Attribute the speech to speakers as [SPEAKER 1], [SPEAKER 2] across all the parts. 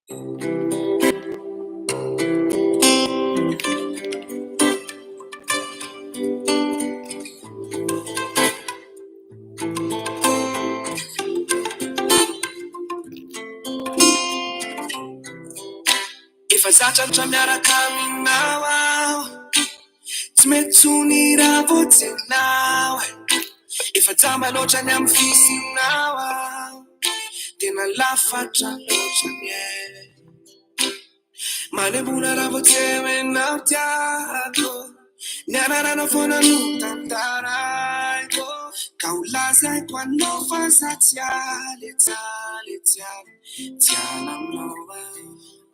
[SPEAKER 1] Efa zatra miaraka aminao aho, tsy mety tsony raha voatsinao. Efa jamba loatra ny amin'ny fisinao aho, tena lafatra loatra ny malembola raha voatsehoenao tiako, ny anarana foana no tantaraiko, ka ho lazaiko anao fa zatsy aletsale tsy alanao aho.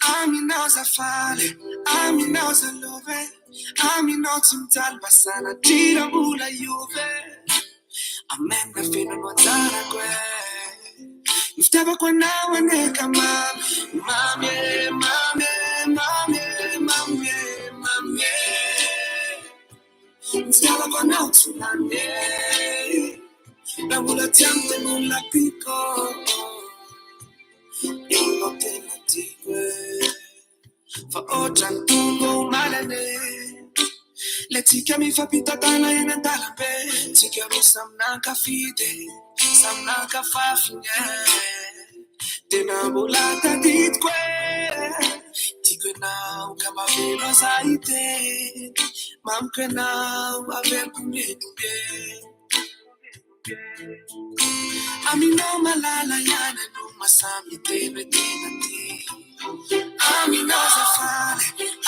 [SPEAKER 1] Aminao zafale, aminao zalove, aminao tsy mijaly basana drirambola iove. Amena fenano anjarako ny fitiavako anao aneka mamy ny fitiavako anao tsy lany na mbola tsy amy tenona piko ino tena tiko fa ohatrany tongo malane le tsika mifampitatana eny an-dalambe, tsika roa samy nankafidy samy nankafafiny tena mbola tadidiko tiako enao ka mavelo azahite mamiko enao averikombedimbe aminao malala ihany no masamy tena tena ty aminao zafale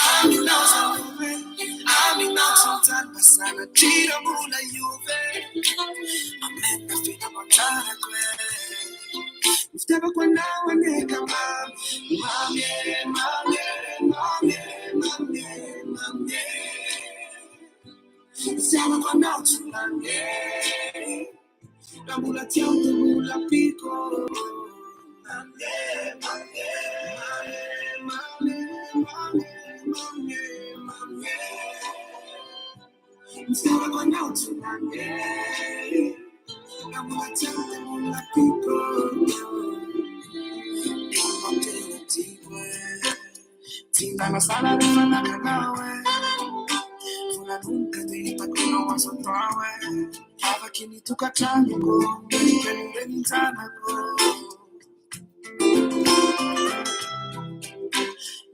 [SPEAKER 1] aminao zalove aminao tsy mijaly basana drirambola iove amena finamanjarako ny fitiavako anao aneka mamy fitiavako anao tsy lany na mbola ty amy tenona piko fitiavako anao tsy lany na mbola ty amy tenona piko ino tena tiko tindana sana rehefa nakanao volanonka te hitako nao azo atao avaky ny tokantranoko merikan'reninjanako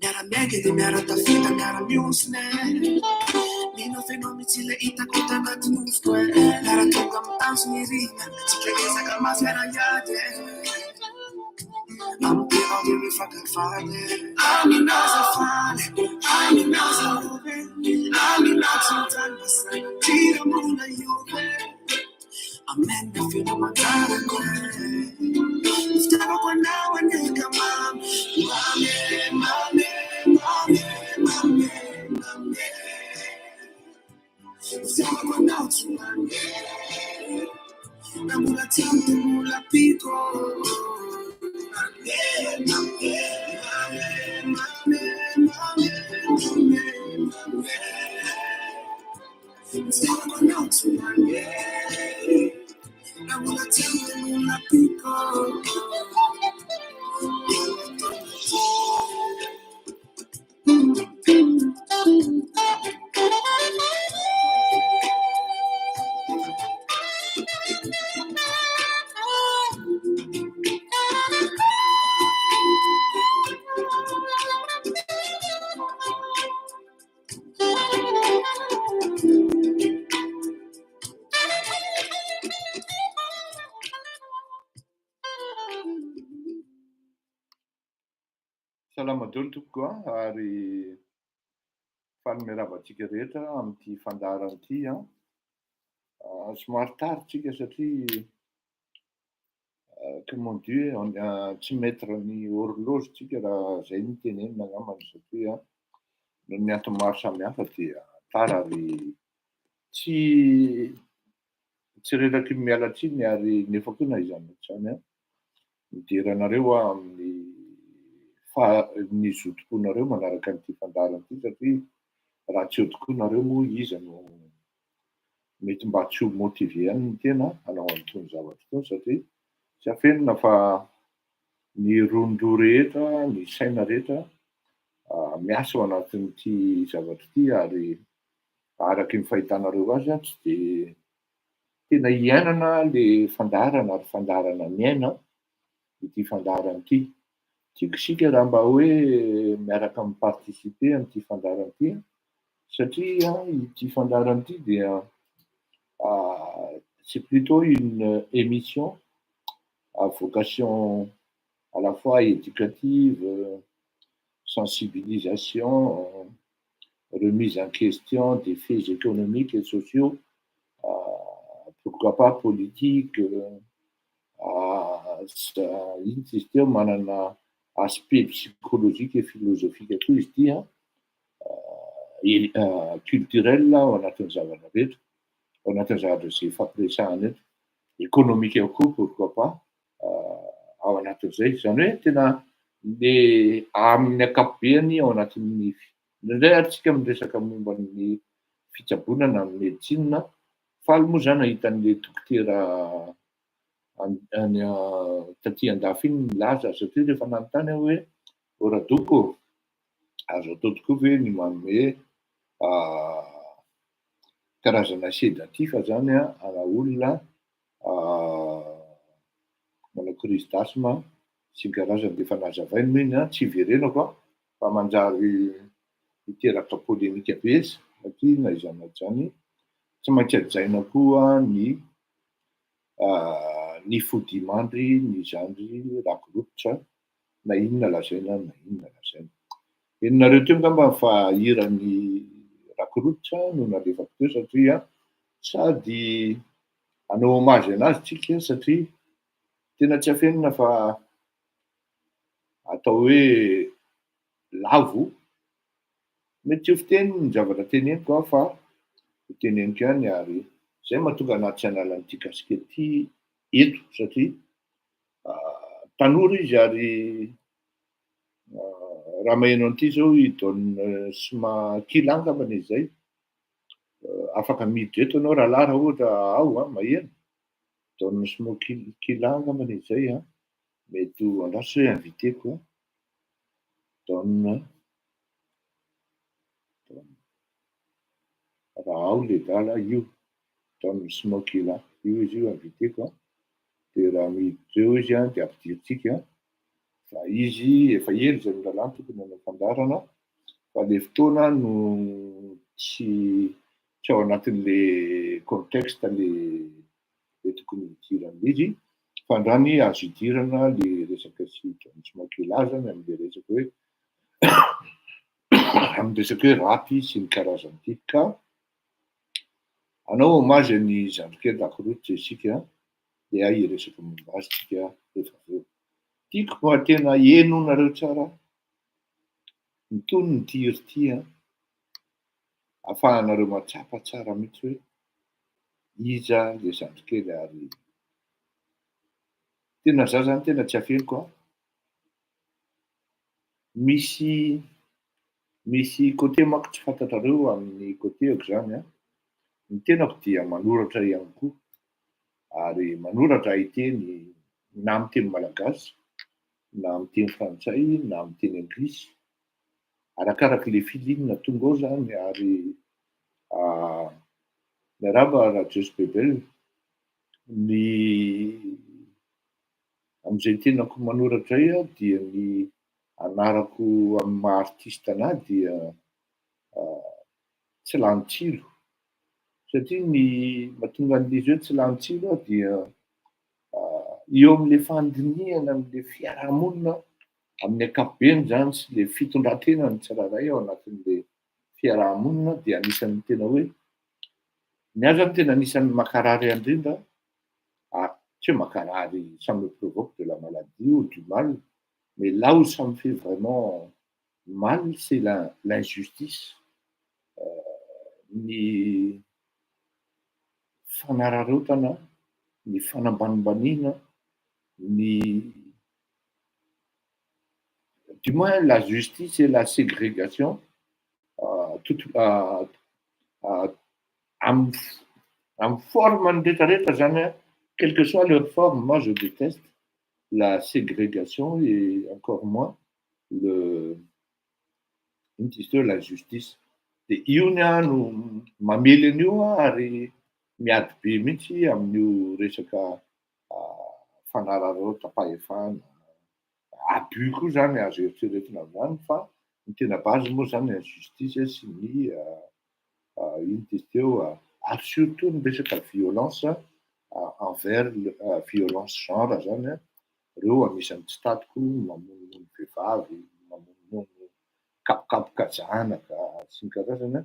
[SPEAKER 1] miara-miainga dia miara-tafita miara-miosina nino fenao mitsy le hitako tanaty nofoko miara-tonga amy tanjony rina tsika ezaka mafiara-iady amy tenao dia mifankafady aminao zafale aminao zalove aminao tsy mijaly basana drirambola iove amena finamanjarako ny fitiavako anao aneka fitiavako anao tsy lany na mbola ty amy tenona piko fitiavako anao tsy lany na mbola ty amy tenona piko
[SPEAKER 2] Salamadolo tokoa ary fanomeravantsika rehetra amin'ity fandaharan'ity somary taritsika satria comment dire tsy mettre ny horloge tsika raha zay no tenenina angambany satria noho ny antony maro samihafa dia tara ary tsy reraky mialatsiny ary nefa koa na izany zany midiranareo amin'ny ny zotokonareo manaraka an'ity fandaharan'ity satria raha tsy eo tokoa nareo moa iza no mety mba tsy ho motive ihany ny tena hanao an'itony zavatra itony satria tsy afenina fa ny rondro rehetra, ny saina rehetra miasa ao anatin'ity zavatra ity ary araky ny fahitanareo azy tsy de tena iainana le fandaharana ary fandaharana miaina ity fandaharana ity. Tiako isika raha mba hoe miaraka miparticiper amin'ity fandaharana ity satria ity fandaharana ity dia c'est plutôt une émission à vocation à la fois éducative, sensibilisation, remise en question des faits économiques et sociaux, pourquoi pas politique, ino izy ity manana aspect psychologique et philosophique koa izy ity culturel ao anatin'ny zavatra rehetra, ao anatin'ny zavatra zay fampiresahana eto, économique ao koa pourquoi pas ao anatin'izay, zany hoe tena le amin'ny ankapobeny ao anatin'ny indray atsika miresaka momba ny fitsaboana na ny médecine faly moa zany ahita an'le dokotera any taty andafy iny milaza satria rehefa nanontany aho hoe oradoko azo atao tokoa ve ny manome karazana sédatif zany ana olona manao crise d'asthme sy ny karazany de efa nazavainy moa iny tsy iverenako fa manjary miteraka polémika be izy satria na iza na zany tsy maintsy ajaina koa ny fodimandry ny zandry rakorototra na inona lazaina na inona lazaina. Henonareo teo ngamba fa iran'ny rakorototra no nalefako teo satria sady hanao hommage anazy tsika satria tena tsy afenina fa atao hoe lavo mety tsy ho fiteny ny zavatra teneniko fa teneniko ihany ary zay mahatonga anahy tsy hanala an'ity kasikety ity eto satria tanora izy ary raha maheno an'ity zao i donne Smakila angambany izy zay afaka miditra eto anao raha lara ohatra ao maheno donne Smakila angambany izy zay mety ho andraso hoe inviteko donne raha ao le dala io donne Smakila io izy io inviteko de raha miditra eo izy de ampidiritsika fa izy efa ela zay lalàna tokony hanao fandarana fa le fotoana no tsy ao anatin'le contexte le tokony hidirana izy fa andrany azo hidirana le resaka sy donne Smakila zany am'le resaka hoe amin'ny resaka hoe rapy sy ny karazany ity ka hanao hommage ny zandrikely rakorototra isika de hiresaka momba azy tsika rehefa avy eo. Tiako fa tena henonareo tsara mitony ny hira ity ahafahanareo matsapa tsara mihitsy hoe iza le zandrikely ary tena za zany tena tsy afeniko misy côté manko tsy fantatrareo amin'ny côtéako zany ny tenako dia manoratra ihany koa ary manoratra hiteny na amin'ny teny malagasy na amin'ny teny frantsay na amin'ny teny anglisy arakarak'le filinina tonga ao zany ary miarahaba Radios Bebel ny am'izay tenako manoratra izay dia ny anarako amin'ny maha artiste anahy dia tsy lany tsilo satria ny mahatonga an'izy hoe tsy lany tsilo dia eo amin'le fandinihana amin'le fiarahamonina amin'ny ankapobeny zany sy le fitondran-tena ny tsirairay ao anatin'le fiarahamonina dia anisan'ny tena hoe ny ahy zany tena anisan'ny makarary indrindra tsy hoe makarary ça me provoque de la maladie ou du mal mais là où ça me fait vraiment mal c'est l'injustice ny fanararaotana ny fanambanimbaniana du moins la justice et la ségrégation amin'ny formany rehetrarehetra zany quelle que soit leur forme moi je déteste la ségrégation et encore moins la justice. Dia io ny no mamely an'io ary miady be mihitsy amin'io resaka fanararotam-pahefana. Abus koa zany azo eritreretina amin'izany fa ny tena base moa zany ny justice sy ny ino izy teo ary surtout ny resaka violence envers violence genre zany reo anisan'ny tsy tatiko mamonomono vehivavy, mamonomono kapokapoka zanaka sy ny karazany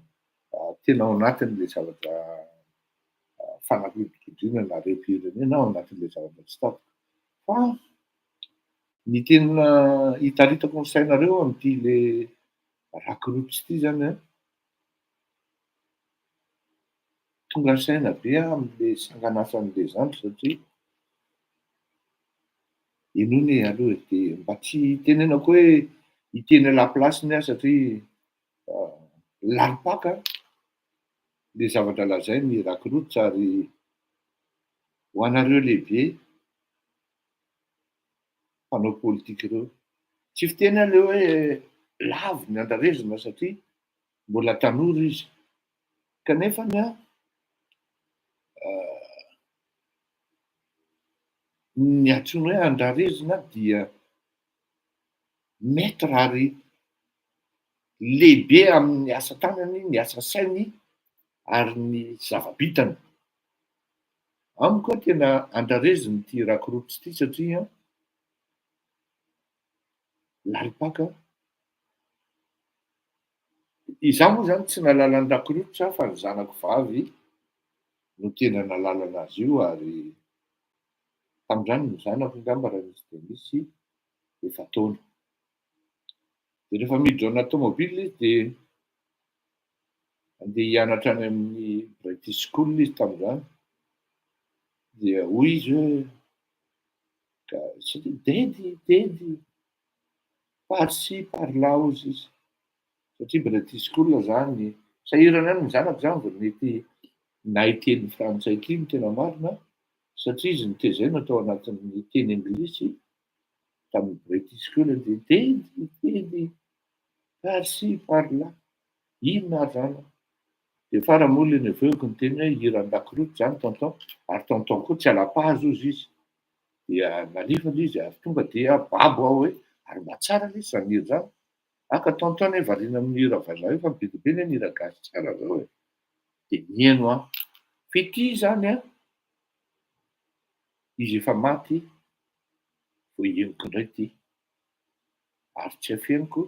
[SPEAKER 2] tena ao anatin'le zavatra fanafodin na rem-pirenena ao anatin'le zavatra tsy tatiko. Fa ny tena hitaritako ny sainareo amin'ity le rakorotsy ity zany tonga ny saina be amin'le sangan'asan'le zandry satria inony aloha dia mba tsy tenenako hoe hiteny laplasyny aho satria lalipaka le zavatra lazainy rakorotsy ary ho anareo lehibe mpanao politika ireo tsy fiteny aho le hoe lavo ny andrarezina satria mbola tanora izy kanefany ny antsoina hoe andrarezina dia maître ary lehibe amin'ny asa tanany, ny asa sainy ary ny zava-bitany. Amiko tena andrarezina ity rakorotsy ity satria lalipaka. Izaho moa zany tsy nahalala ny rakorotsy aho fa ny zanako vavy no tena nahalala azy io ary tamin'izany ny zanako angamba raha misy dia misy efa taona. Dia rehefa miditra ao anaty tômôbila izy dia andeha hianatra any amin'ny British School izy tamin'izany dia hoy izy hoe dedi par-ci par-là hozy izy satria British School zany sahirana any ny zanako zany vao mety nahay teny frantsay ity no tena marina satria izy nitaizana tao anatin'ny teny anglisy tamin'ny British School dia dedi par-ci par-là inona ary zany dia fara moa le neveuko niteny hoe hiran'ny rakorotsy zany tonton ary tonton koa tsy ala-pahazo hozy izy dia nalifana izy ary tonga dia babo aho hoe ary mba tsara le izy zany hira zany aka tonton anie variana amin'ny hira vazaha io fa be dia be anie ny hira gasy tsara zao e dia mihaino aho fa ity zany izy efa maty vao hieniko indray ity ary tsy hafeniko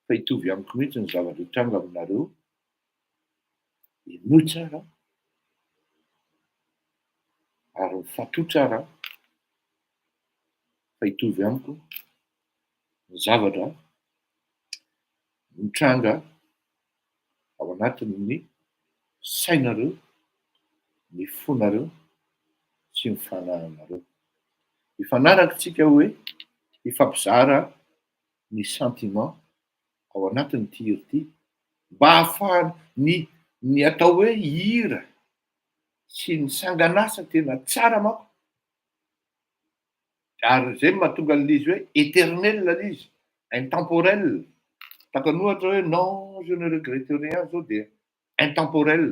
[SPEAKER 2] fa hitovy amiko mihitsy ny zavatra hitranga aminareo inoy tsara ary mifatoa tsara fa hitovy amiko ny zavatra mitranga ao anatin'ny sainareo, ny fonareo sy ny fanahinareo. Ifanaraka tsika hoe hifampizara ny sentiment ao anatin'ity hira ity mba ahafahany ny atao hoe hira sy ny sangan'asa tena tsara manko ary zay mahatonga an'izy hoe éternel lay izy intemporel takany ohatra hoe non je ne regrette rien zao dia intemporel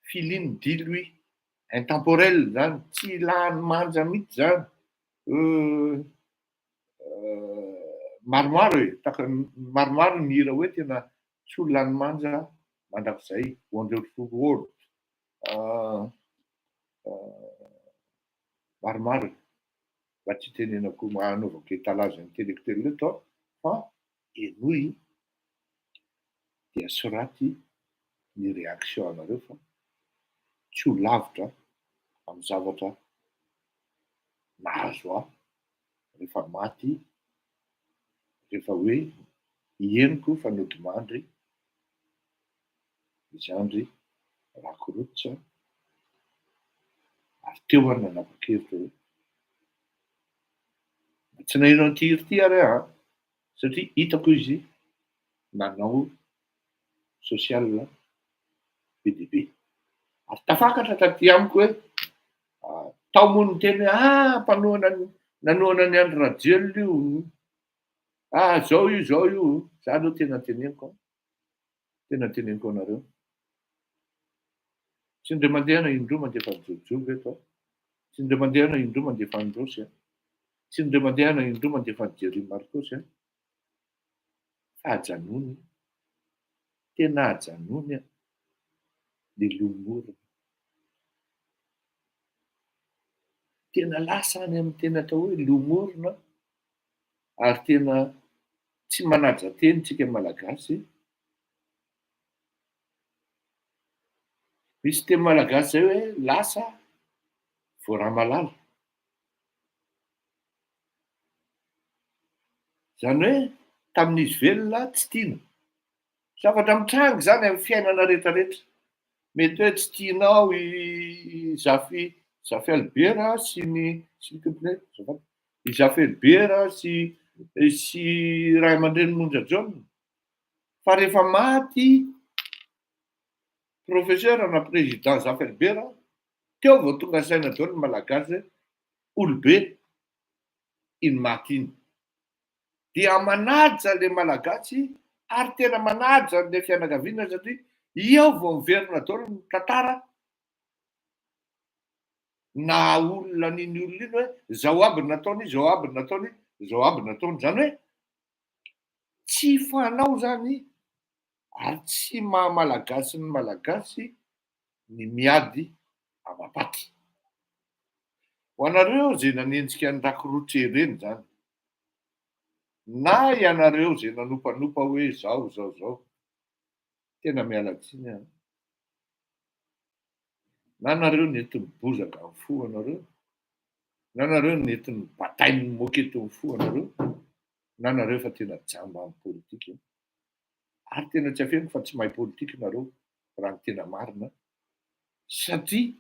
[SPEAKER 2] Philine dit lui intemporel zany tsy lany manja mihitsy zany maromaro e takany maromaro ny hira hoe tena tsy ho lany manja mandrakizay wonderful world maromaro mba tsy tenenako anaovako étalage intellectuel eto fa enoy dia soraty ny réaction anareo fa tsy ho lavitra amin'ny zavatra nahazo aho rehefa maty rehefa hoe hieniko fanodimandry izandry rakorotsy ary teo ary nanapa-kevitra hoe tsy nahino an'ity hira ity ary aho satria hitako izy nanao social be dia be ary tafakatra taty amiko hoe taomony teny nanoana ny andro rajelo io. Zao io. Za aloha tena teneniko anareo. Tsy indray mandehana indroa mandefa mijojoby eto. Tsy indray mandehana indroa mandefa androsy. Tsy indray mandehana indroa mandefa nijery marikosy. Fa ajanony. Tena ajanony le lomorona. Tena lasa any amin'ny tena atao hoe lomorona ary tena tsy manaja teny tsika malagasy. Misy teny malagasy zay hoe lasa vao ramalala. Zany hoe tamin'izy velona tsy tiana. Zavatra mitrangy zany amin'ny fiainana rehetrarehetra. Mety hoe tsy tianao i Zafy Albera sy ny Zafy Albera sy Ray aman-dreny Monja John. Fa rehefa maty professeur na président Zafy Albera, teo vao tonga saina daholo ny malagasy hoe olobe iny maty iny. Dia manaja le malagasy ary tena manaja le fianakaviana satria io vao miverina daholo ny tantara na olona n'iny olona iny hoe zao aby nataony, zao aby nataony, zao aby nataony. Zany hoe tsy fanao zany ary tsy maha-malagasy ny malagasy ny miady amapaty. Ho anareo zay nanenjika ny Rakorotsy ireny zany, na ianareo zay nanopanopa hoe zao, tena miala tsiny any. Na nareo nentiny bozaka amin'ny fo anareo, na nareo nentiny batain'ny moketo amin'ny fo anareo, na nareo fa tena jamba amin'ny politika. Ary tena tsy afeniko fa tsy mahay politika nareo raha ny tena marina. Satria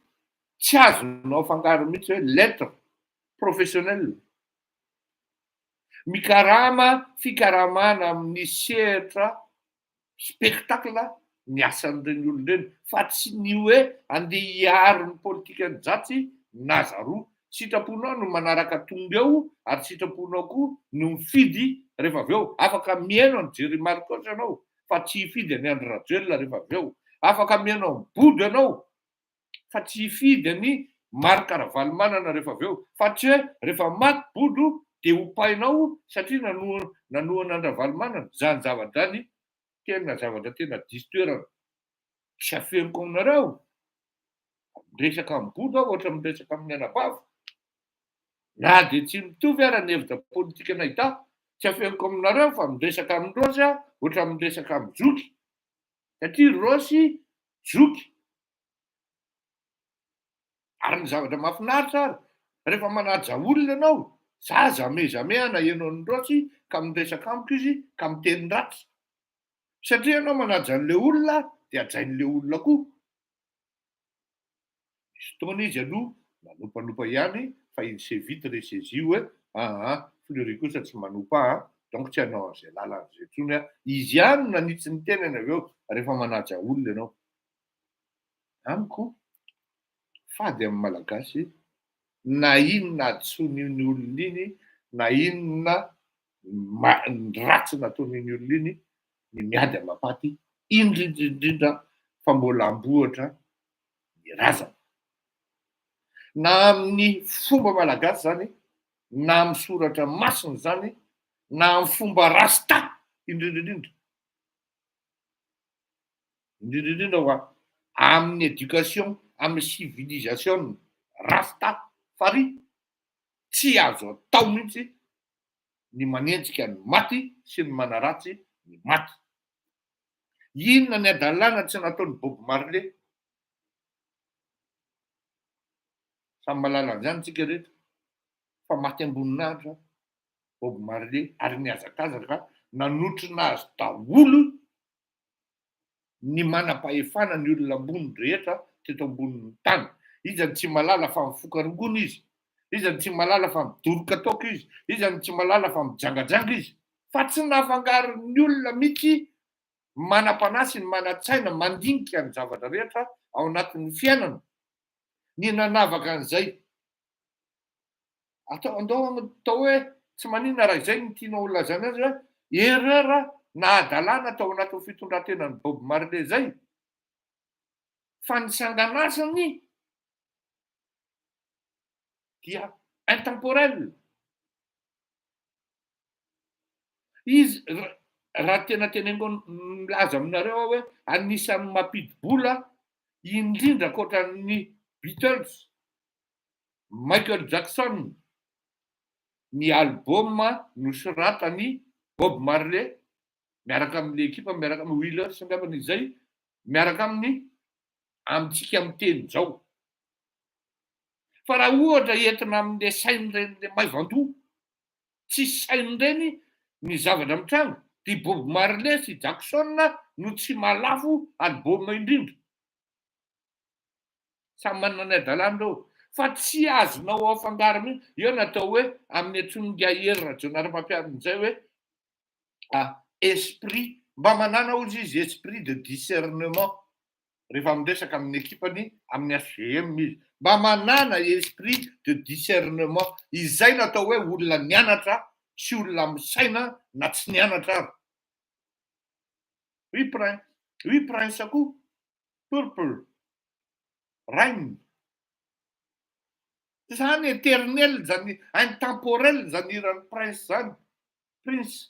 [SPEAKER 2] tsy azonao afangaro mihitsy hoe lettre professionnelle. Fikaramana amin'ny sehatra spectacle ny asan'ireny olon'ireny fa tsy ny hoe andeha hiaro ny politika ny jatsy na zaroa. Sitraponao no manaraka tonga eo ary sitraponao koa no mifidy rehefa avy eo. Afaka mihaino ny jery marikosy ianao fa tsy hifidy any andro rajoelona rehefa avy eo. Afaka mihaino ny body ianao fa tsy hifidy any Marc Ravalomanana rehefa avy eo. Fa tsy hoe rehefa maty bodo dia hopainao satria nanoana ny Ravalomanana. Zany zavatra zany tena zavatra tena diso toerana. Tsy afeniko aminareo. Miresaka amin'ny body aho ohatra miresaka amin'ny anabavy. Na dia tsy mitovy ara ny hevitra politika nahita. Tsy afeniko aminareo fa miresaka amin'irosy ohatra miresaka amin'ny zoky. Satria rosy zoky. Ary ny zavatra mahafinaritra ary rehefa manaja olona ianao, za zamezamehana ianao ny rosy ka miresaka amiko izy ka miteny ratsy. Satria ianao manaja an'ilay olona dia ajain'ilay olona koa. Misy fotoana izy aloha manopanopa ihany fa il s'est vite ressaisi hoe Fleury kosa tsy manopa donc tsy hanao an'izay lalana izay intsony. Izy ihany no nanitsy ny tenany avy eo rehefa manaja olona ianao. Amiko fady amin'ny malagasy na inona adison'iny olona iny, na inona ratsy nataon'iny olona iny, ny miady amapaty indrindra fa mbola amboatra ny razana. Na amin'ny fomba malagasy zany, na amin'ny soratra masina zany, na amin'ny fomba rasta indrindrindrindra ho amin'ny éducation, amin'ny civilisation rasta fary tsy azo atao mihitsy ny manenjika ny maty sy ny manaratsy ny maty. Inona ny adalàna tsy nataon'ny Bob Marley? Samy mahalala an'izany tsika rehetra fa maty amboninahitra Bob Marley ary niazakazaka nanotrona azy daholo ny manam-pahefana ny olona ambony rehetra teto ambonin'ny tany. Izy tsy malala fa mifoka rongony izy. Izy tsy malala fa midoroka taoka izy. Izy tsy malala fa mijangajanga izy. Fa tsy nahafangaro ny olona mihitsy manam-panasiny, manan-tsaina, mandinika ny zavatra rehetra ao anatin'ny fiainana. Ny nanavaka an'izay atao hoe tsy manina raha izay ny tianao olazana azy hoe erreur nahadalàna atao anatin'ny fitondrantenan'ny Bob Marley zay fa ny sanganasany dia intemporel. Izy raha tena tenengo milaza aminareo hoe anisan'ny mampidi-bola indrindra ankoatran'ny Beatles, Michael Jackson, ny album nosoratany Bob Marley miaraka amin'le ekipa miaraka amin'ny Wheelers angambany izay miaraka amintsika amin'ny teny zao. Fa raha ohatra entina amin'le sain'ireny le maivan-doha tsy sain'ireny ny zavatra mitranga dia Bob Marley sy Jackson no tsy malafo album indrindra. Samy manana ny adalàna reo fa tsy azonao afangaro mihitsy. Eo natao hoe amin'ny antsonga jenarim-pampianarana hoe esprit, mba manana ozy izy esprit de discernement rehefa miresaka amin'ny ekipany amin'ny HVM izy, mba manana esprit de discernement. Izay natao hoe olona nianatra sy olona misaina na tsy nianatra ary. Oui prince akoho purple Rhyme. Zany éternel zany intemporel zany iran'ny prince zany. Prince.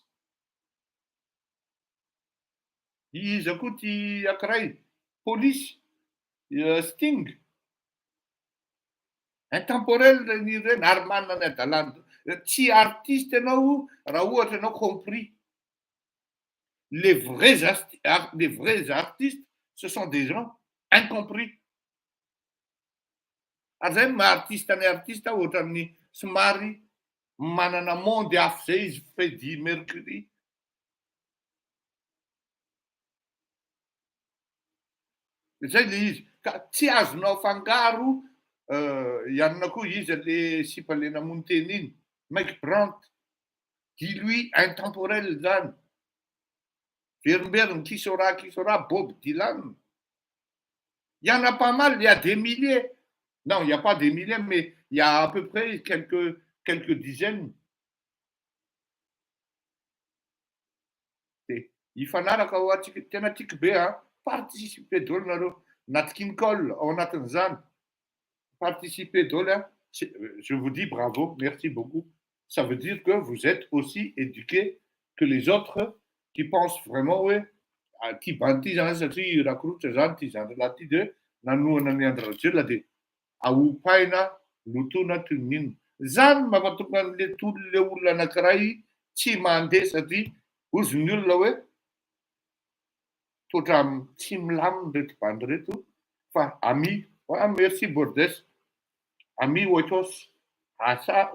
[SPEAKER 2] Izy akoho ty ankiray police Sting. Intemporel ny ireny ary manana ny adalàna. Tsy artiste ianao raha ohatra ianao compris. Les vrais artistes, ce sont des gens incompris. Ary zay maha-artiste ny artiste ohatran'ny somary manana monde hafa zay izy Freddie Mercury. Zay le izy ka tsy azonao fangaro ianona koa izy le sipa le namony teny iny Mike Brandt, dis-lui intemporel zany. Verimberiny Kisora, Bob Dylan. Il y en a pas mal, il y a des milliers. Non, il n'y a pas des milliers, mais il y a à peu près quelques dizaines. Ifanaraka ao atsika tena tiako be participer daholo nareo Nat King Cole ao anatin'izany. Participer daholo je vous dis bravo, merci beaucoup. Ça veut dire que vous êtes aussi éduqués que les autres qui pensent vraiment hoe ty banty zany satria rakorotra zany ty zandrilahy ty de nanohana ny Androjela de aopaina lotona toy ny inona. Zany mampatonga an'le tolon'le olona anankiray tsy mandeha satria ozy ny olona hoe totra tsy milaminy reto bandy reto fa ami merci Bordes, ami Whitehouse asa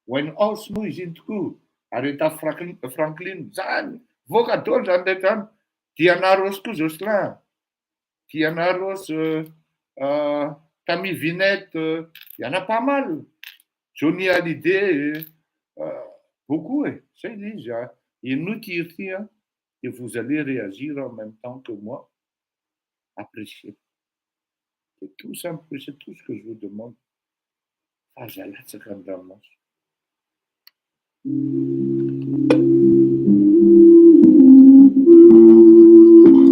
[SPEAKER 2] Winehouse moa izy iny tokoa Aretha Franklin zany voaka daholo zany ndraiky zany. Diana Ross koa Jocelyn, Diana Ross, Tammy Wynette, il y en a pas mal. Johnny Hallyday, beaucoup. C'est déjà. Et nous qui ici, et vous allez réagir en même temps que moi. Appréciez. C'est tout simple, c'est tout ce que je vous demande. J'allais se rendre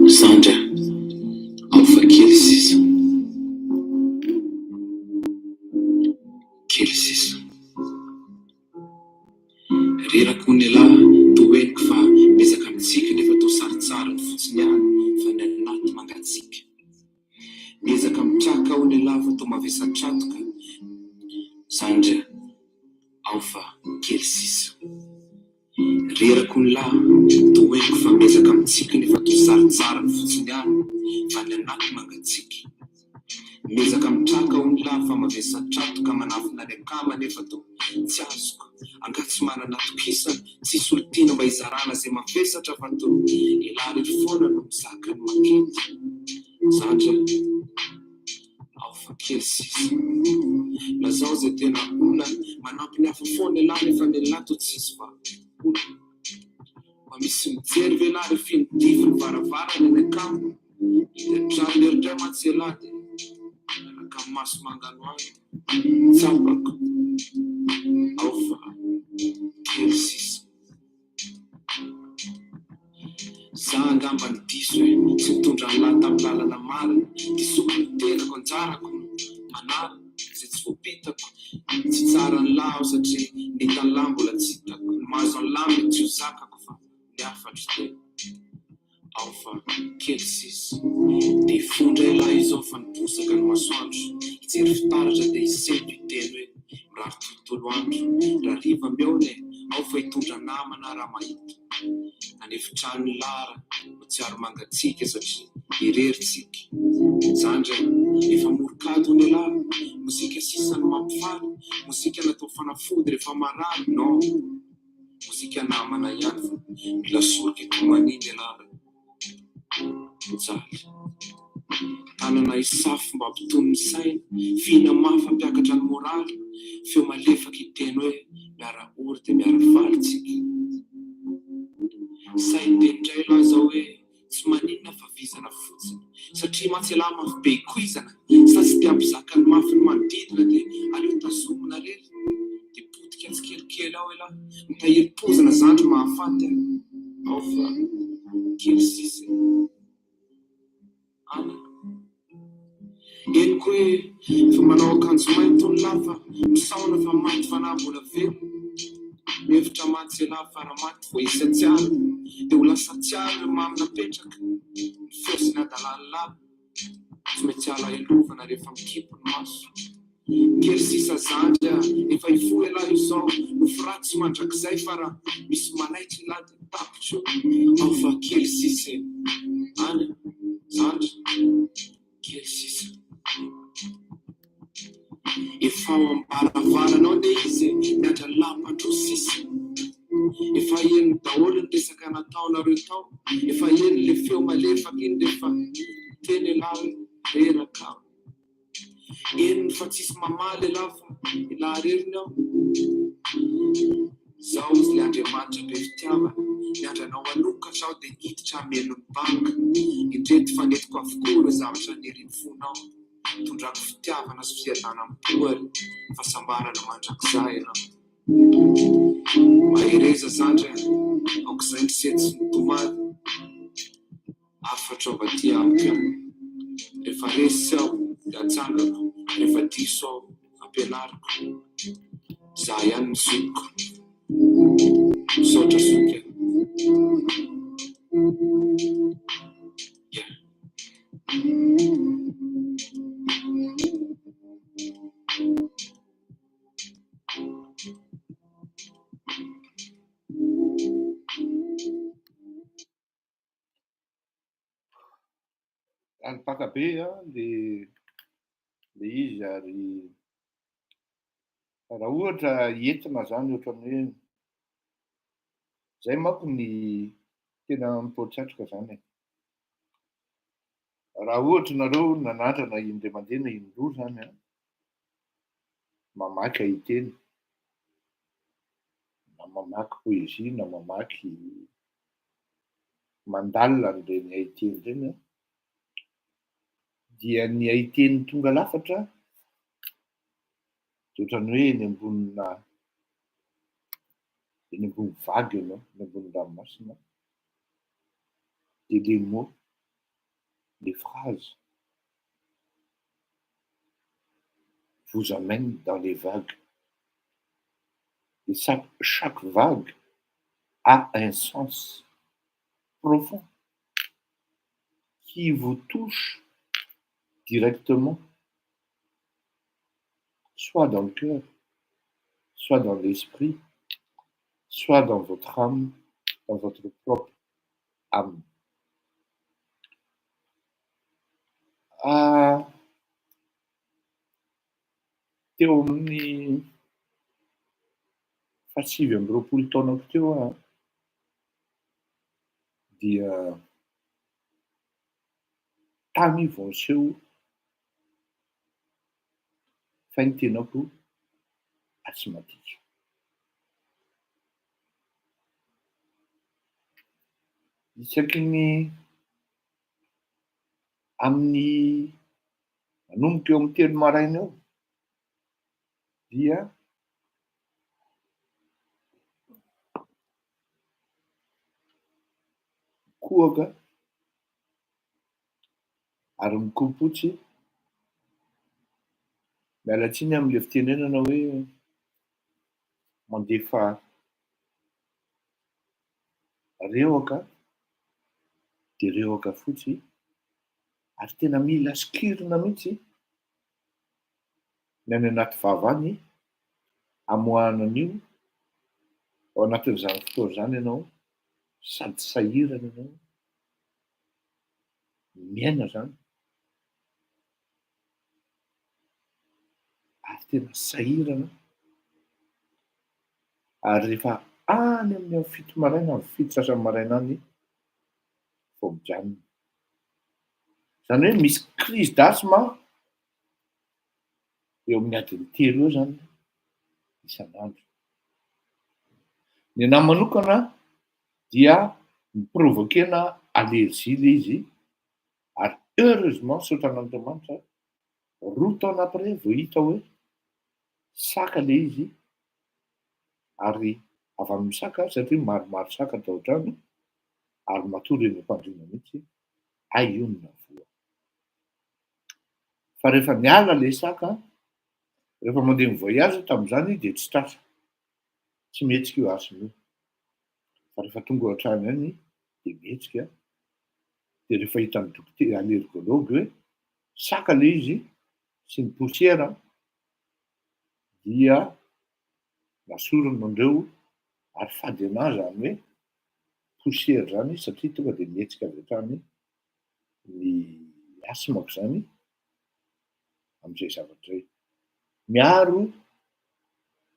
[SPEAKER 1] Sandra, alfa Kelsis. Rerako ny lahy toeniko fa mezaka amintsika nefa tao saritsara ny fotsiny any fa ny anaty mangatsika. Mezaka mitraka ao ny lahy fa tao mavesatratoka. Sandra, alfa Kelsis. Rerako ny lahy toeniko fa mezaka amintsika nefa tao saritsara ny fotsiny any fa ny anaty mangatsika. Mezaka mitraka ao ny lahy fa mavesatratoka manafina ny akama nefa tao tsy azoko. Angatsy manana tokisana tsisy olontiana mba izarana zay mavesatra fa tao ilary foana no mizaka ny makenjy. Sandra, alfa Kelsis. Lazao zay tena olona manampy ny hafa foana ilahy nefa ny lahy tao tsisy fa olona. Mba misy mijery velary finodify ny varavarana ny akamo. Iretrano eritray matsy ilahy de amin'ny maso mangano ahy tsapako ao fa kely sisa za angamba ny diso hoe tsy mitondra ny lahy tamin'ny lalana marina disoko ny tenako anjarako manara zay tsy voapitako tsy tsara ny lahy aho satria nita ny lahy mbola tsy hitako ny mahazo ny lahy mety tsy ho zakako fa ny afatro tena ao fa kely sisa de fondra ilahy izao fa niposaka ny masoandro hijery fitaratra de hiseto hiteny hoe mirary tontolo andro raha riva miaone ao fa hitondra namana raha mahita anefitrano lara no tsy ary mangatsika satria ireritsika zandra efa morokado ny lahy mozika sisa no mampifaly mozika natao fanafody rehefa marary no mozika namana ihany fa mila soroka eto maniny lara mijaly tanana isafy mba ampitony ny saina fina mafy ampiakatra ny moraly feo malefaka hiteny hoe miara ory de miara valitsika sain-denindray laza hoe tsy maninona fa vizana fotsiny satria matselahy mafy be koizana sasy te ampizaka ny mafy ny manodidina de aleo tazomina rery de potika tsikelikely ao elahy mitahiry-pozana zandry mahafaty ao fa kely sisa ana eniko hoe fa manao akanjo mainto ny lafa misaona fa maty fanambola velo mihevitra maty elahy faramaty vo isy atsiary de ho lasa tsiary mamina petraka ny feosiny adalany lahy tsy maintsy ala elovana rehefa mikipo ny maso kely sisa zandra efa ifo elahy izao no firatsy mandrakizay fa raha misy manaitry lahy de tapitro ao fa kely sisa any zandra kely sisa efa ao ambaravarana de izy miandra lampandro sisa efa eny daholo ny resaka nataonareo tao efa eny le feo malefaka iny rehefa teny elahy reraka eny fa tsisy mamaly elahy fa elahy reriny ao zao izy le Andriamanitra be fitiavana miandranao anokatra ao de hiditra ameno ny banka indreto fanetiko avokoa re zavatra niriny fonao tondrako fitiavana sy fiadana mipoary fahasambarana mandrakizay ianao mahireza zandra aok'izay ny setsy ny tomady afatra ova ty amiko rehefa resy aho de atsangako rehefa diso aho ampianariko za ihany ny zokiko misaotra zoky yeah.
[SPEAKER 2] Alipaka be le izy ary raha ohatra entina zany ohatran'ny hoe zay manko ny tena mipoatratrika zany raha ohatra nareo nanandrana indray mandeha na indroa zany a mamaky ahiteny na mamaky poezia na mamaky mandalina n'ireny ahiteny ireny a dia ny ahiteny tonga lafatra de ohatrany hoe eny ambony vague ianao eny ambony ranomasina de les mots les phrases vous amènent dans les vagues et chaque vague a un sens profond qui vous touche directement, soit dans le cœur, soit dans l'esprit, soit dans votre âme, dans votre propre âme. Teo amin'ny fasivy amby roapolo taonako teo a dia tany vao niseho fahintenako asimatika. Isaky ny amin'ny manomboka eo amin'ny telo maraina eo dia kohaka ary mikopotsy mialatsiny amin'le fitenenana hoe mandefa reoaka de reoaka fotsy ary tena mila sikirina mihitsy ny any anaty vavany amoahana an'io ao anatin'izany fotoana zany ianao sady sahirana ianao miaina zany ary tena sahirana ary rehefa any amin'ny fito maraina ny fito sasany maraina any vao mijanona zany hoe misy crise d'asthme eo amin'ny adiny telo eo zany isan'andro. Ny anahy manokana dia miprovokena allergie le izy ary heureusement saotra an'Andriamanitra roa taona après vao hita hoe saka le izy ary avy amin'ny saka satria maromaro saka tao an-trano ary matory eny am-pandriana mihitsy ay onona voa. Fa rehefa niala le saka rehefa mandeha mivoyage tamin'izany de tsy tratra tsy mihetsika io asiny io fa rehefa tonga ao an-trano any de mihetsika de rehefa hitan'ny dokotera allergologue hoe saka le izy sy ny poussière dia nasorona andreo ary fady anahy zany hoe poussière zany satria tonga de mihetsika avy hatrany ny asthmako zany am'izay zavatra zay. Miaro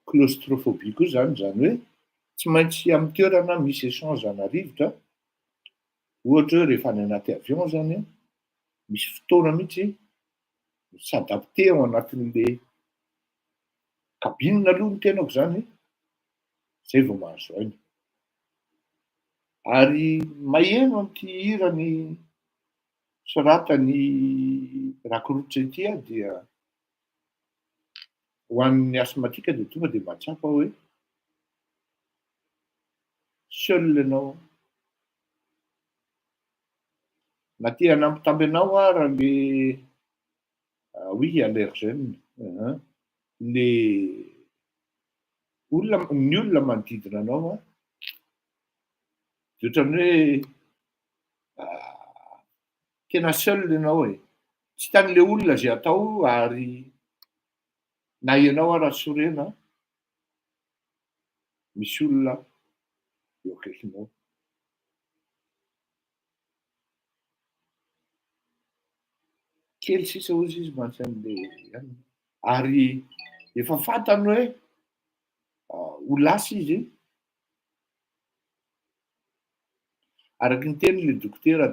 [SPEAKER 2] claustrophobie koa zany hoe tsy maintsy amin'ny toerana misy échange ana rivotra ohatra hoe rehefa any anaty avion zany misy fotoana mihitsy s'adapter ao anatin'le cabine aloha ny tenako zany zay vao mahazo aina ary maheno an'ity hirany soratany rakorotsy ity a dia ho an'ny asthmatique de tonga de mahatsapa hoe seul ianao na tia hanambitamby anao ara le oui allergène le olona ny olona manodidina anao de ohatran'ny hoe tena seul ianao e tsy hitan'le olona zay atao ary na ianao ara sorena misy olona eo akaikinao. Kely sisa ozy izy mantsy an'le any ary efa fantany hoe ho lasa izy araky ny tenin'le dokotera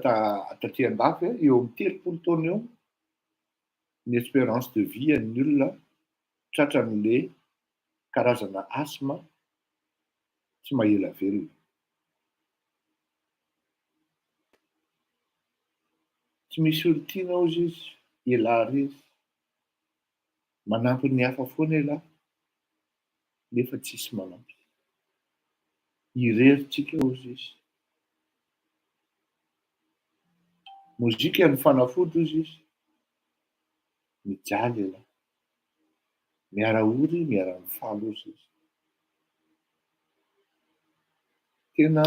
[SPEAKER 2] taty andafy eo amin'ny telopolo taona eo ny espérance de vie an'ny olona tratran'le karazana asthme tsy mahela velona. Tsy misy olo tiana ozy izy ialahy izy manampy ny hafa foana ialahy nefa tsisy manampy ireritsika ozy izy mozika ny fanafody ozy izy mijaly ialahy miara ory miara mifaly ozy izy tena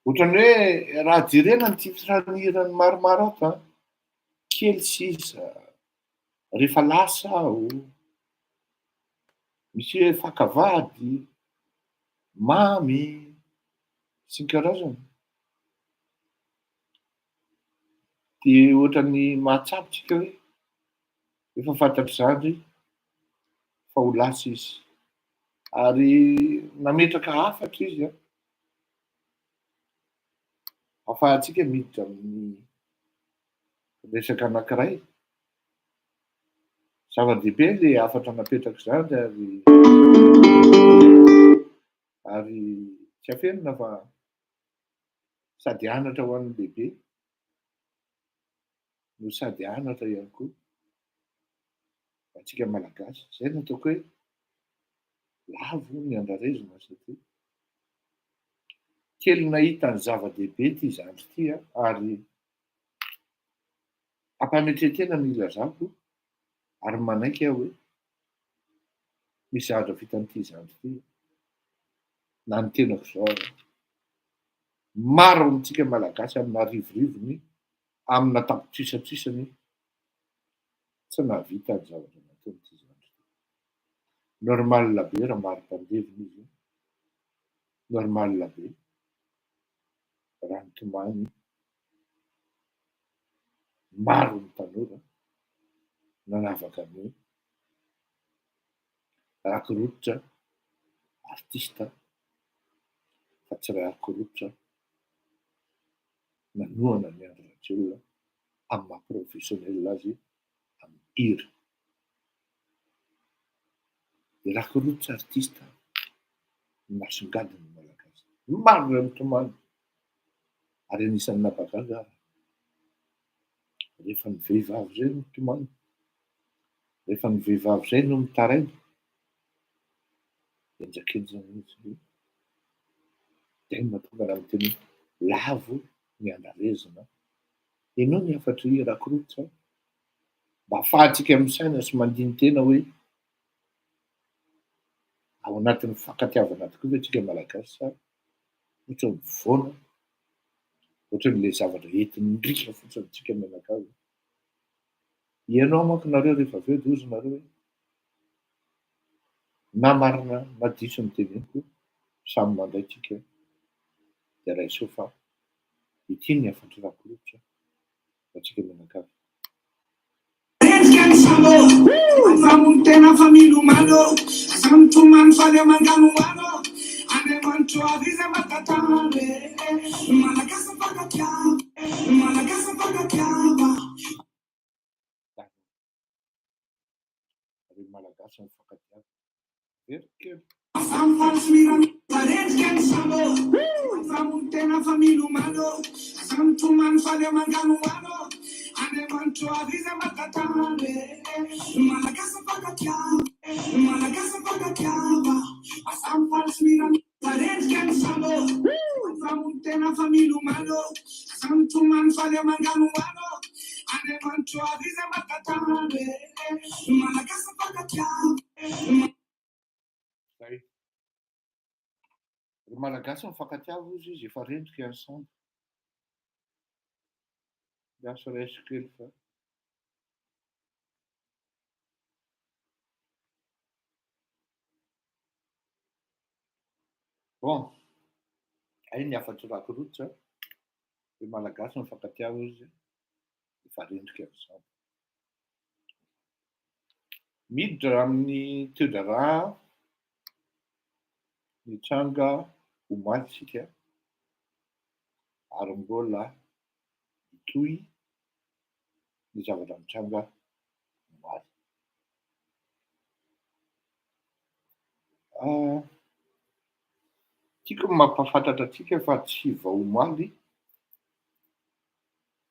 [SPEAKER 2] ohatran'ny hoe raha jerena ny tifirahirany maromaro ato kely sisa rehefa lasa aho misy hoe fakavady mamy sy ny karazany de ohatran'ny mahatsapitsika hoe efa fantatry zany fa ho lasa izy ary nametraka hafatra izy ahafahantsika miditra amin'ny resaka anankiray zava-dehibe le hafatra napetraka zany ary tsy afenina fa sady anatra ho an'ny lehibe no sady anatra ihany koa atsika malagasy. Zay no ataoko hoe lavo ny andrarezina satria kely nahita ny zava-dehibe ty zandry ty ary ampametretena ny ilazako ary manaiky aho hoe misy zavatra vita an'ity zandry ty na ny tenako zao ary maro amintsika malagasy amina rivorivony amina tapitrisatrisany tsy nahavita ny zavatra nataon'ity zandry ty. Normal be raha maro-pandevina izy normal be raha nitomany maro ny tanora nanavaka ny rakorototra artista fa tsy raha rakorototra nanoana ny androratriolona amin'ny maha-professionnel azy amin'ny hira. Ny rakorototra artista nasongadiny malagasy maro ray mitomany ary anisan'ny napagaga rehefa ny vehivavy zay no mitomany, rehefa ny vehivavy zay no mitaraina enjakenjana mihitsy dia mahatonga raha miteny lavo ny andrarezina. Ianao ny afatra rakorototra mba ahafahantsika misaina sy mandiny tena hoe ao anatin'ny fankatiavana tokoa ve tsika malagasy sa ohatra ny voana ohatra n'ilay zavatra entin'ndrika fotsiny tsika mianakavy. Ianao manko nareo rehefa avy eo dia ozy nareo hoe na marina na diso ny teneniko samy mandray tsika dia raisoa fa ity ny afatra rakorototra atsika mianakavy.
[SPEAKER 1] Vamos tena família humano, vamos tomar falha mangano humano, ane mancho avisa matatane, malagasa paga chiava.
[SPEAKER 2] Ary malagasy mifankatiava very kely.
[SPEAKER 1] Vamos tena família humano, vamos tomar falha mangano humano, ane mancho avisa matatane, malagasa paga chiava. Vamos tena família humano, vamos tomar falha mangano humano, ane mancho avisa matatane, malagasa paga chiava.
[SPEAKER 2] Ry malagasy mifankatiava ozy izy efa rendrika ny sambo miasa raiso kely fa bon ay ny afatra rakorototra ry malagasy mifankatiava ozy efa rendrika ny sambo miditra amin'ny toedrarà mitranga omaly tsika ary mbola mitohy ny zavatra mitranga omaly. Tiako ny mampahafantatra atsika fa tsy vaomaly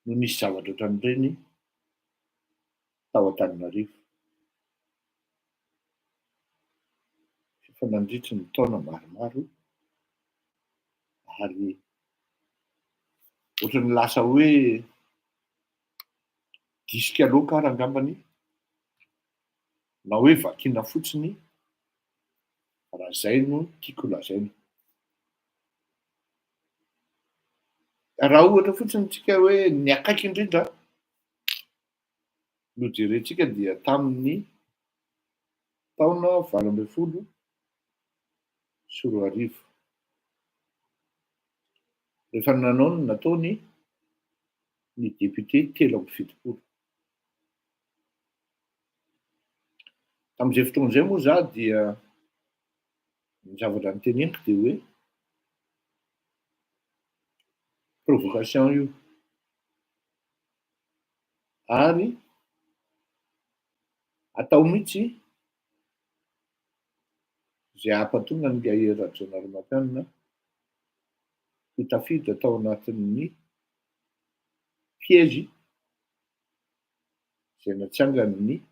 [SPEAKER 2] no nisy zavatra ohatran'ireny tao Antananarivo. Efa nandritry ny taona maromaro ary ohatran'ny lasa hoe disika loaka ary angambany na hoe vakiana fotsiny raha zay no tiako lazaina. Raha ohatra fotsiny tsika hoe ny akaiky indrindra no jerentsika dia tamin'ny taona 2024 rehefa nanao ny nataony ny député 3 tamin'izay fotoan'izay moa za dia ny zavatra niteneniko dia hoe provocation io ary atao mihitsy zay ahampatonga ny Gahier Rajaonarimampianina ho tafiditra tao anatin'ny piège izay natsangany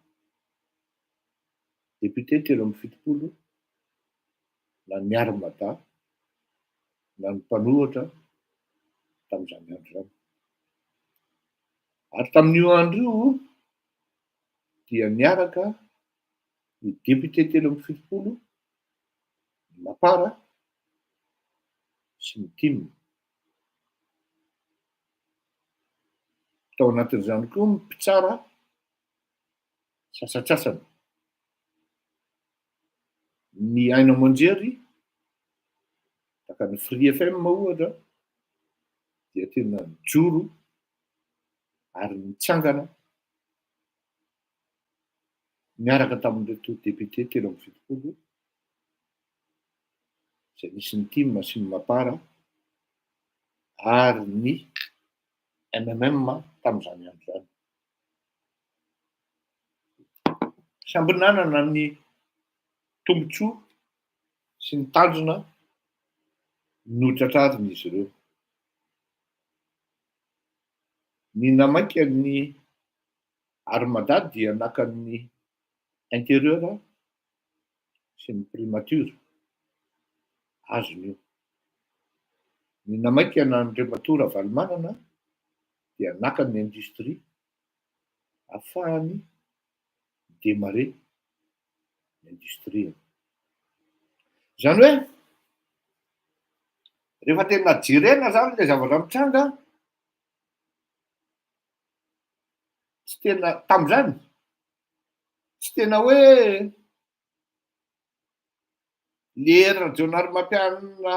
[SPEAKER 2] député 370 na ny Armada na ny mpanohatra tamin'izany andro izany. Ary tamin'io andro io dia niaraka ny député 370, ny Mapara sy ny Timo. Tao anatin'izany koa ny mpitsara sasatsasany. Ny Aina Monjery taka ny Free FM ohatra dia tena nijoro ary nitsangana miaraka tamin'ireto député 370 izay nisy ny Timo sy ny Mapara ary ny MMM tamin'izany andro izany. Samby nanana ny tombontsoa sy ny tanjona notratrariny izy ireo. Ny namaika ny Armada dia naka ny intérieur sy ny primature azony io. Ny namaika n'Andriamatora Valomanana dia naka ny industrie ahafahany démarrer l'industrie. Zany hoe rehefa tena jerena zany le zavatra mitranga, tsy tena tamin'izany tsy tena hoe le herin-Jonary Mampianina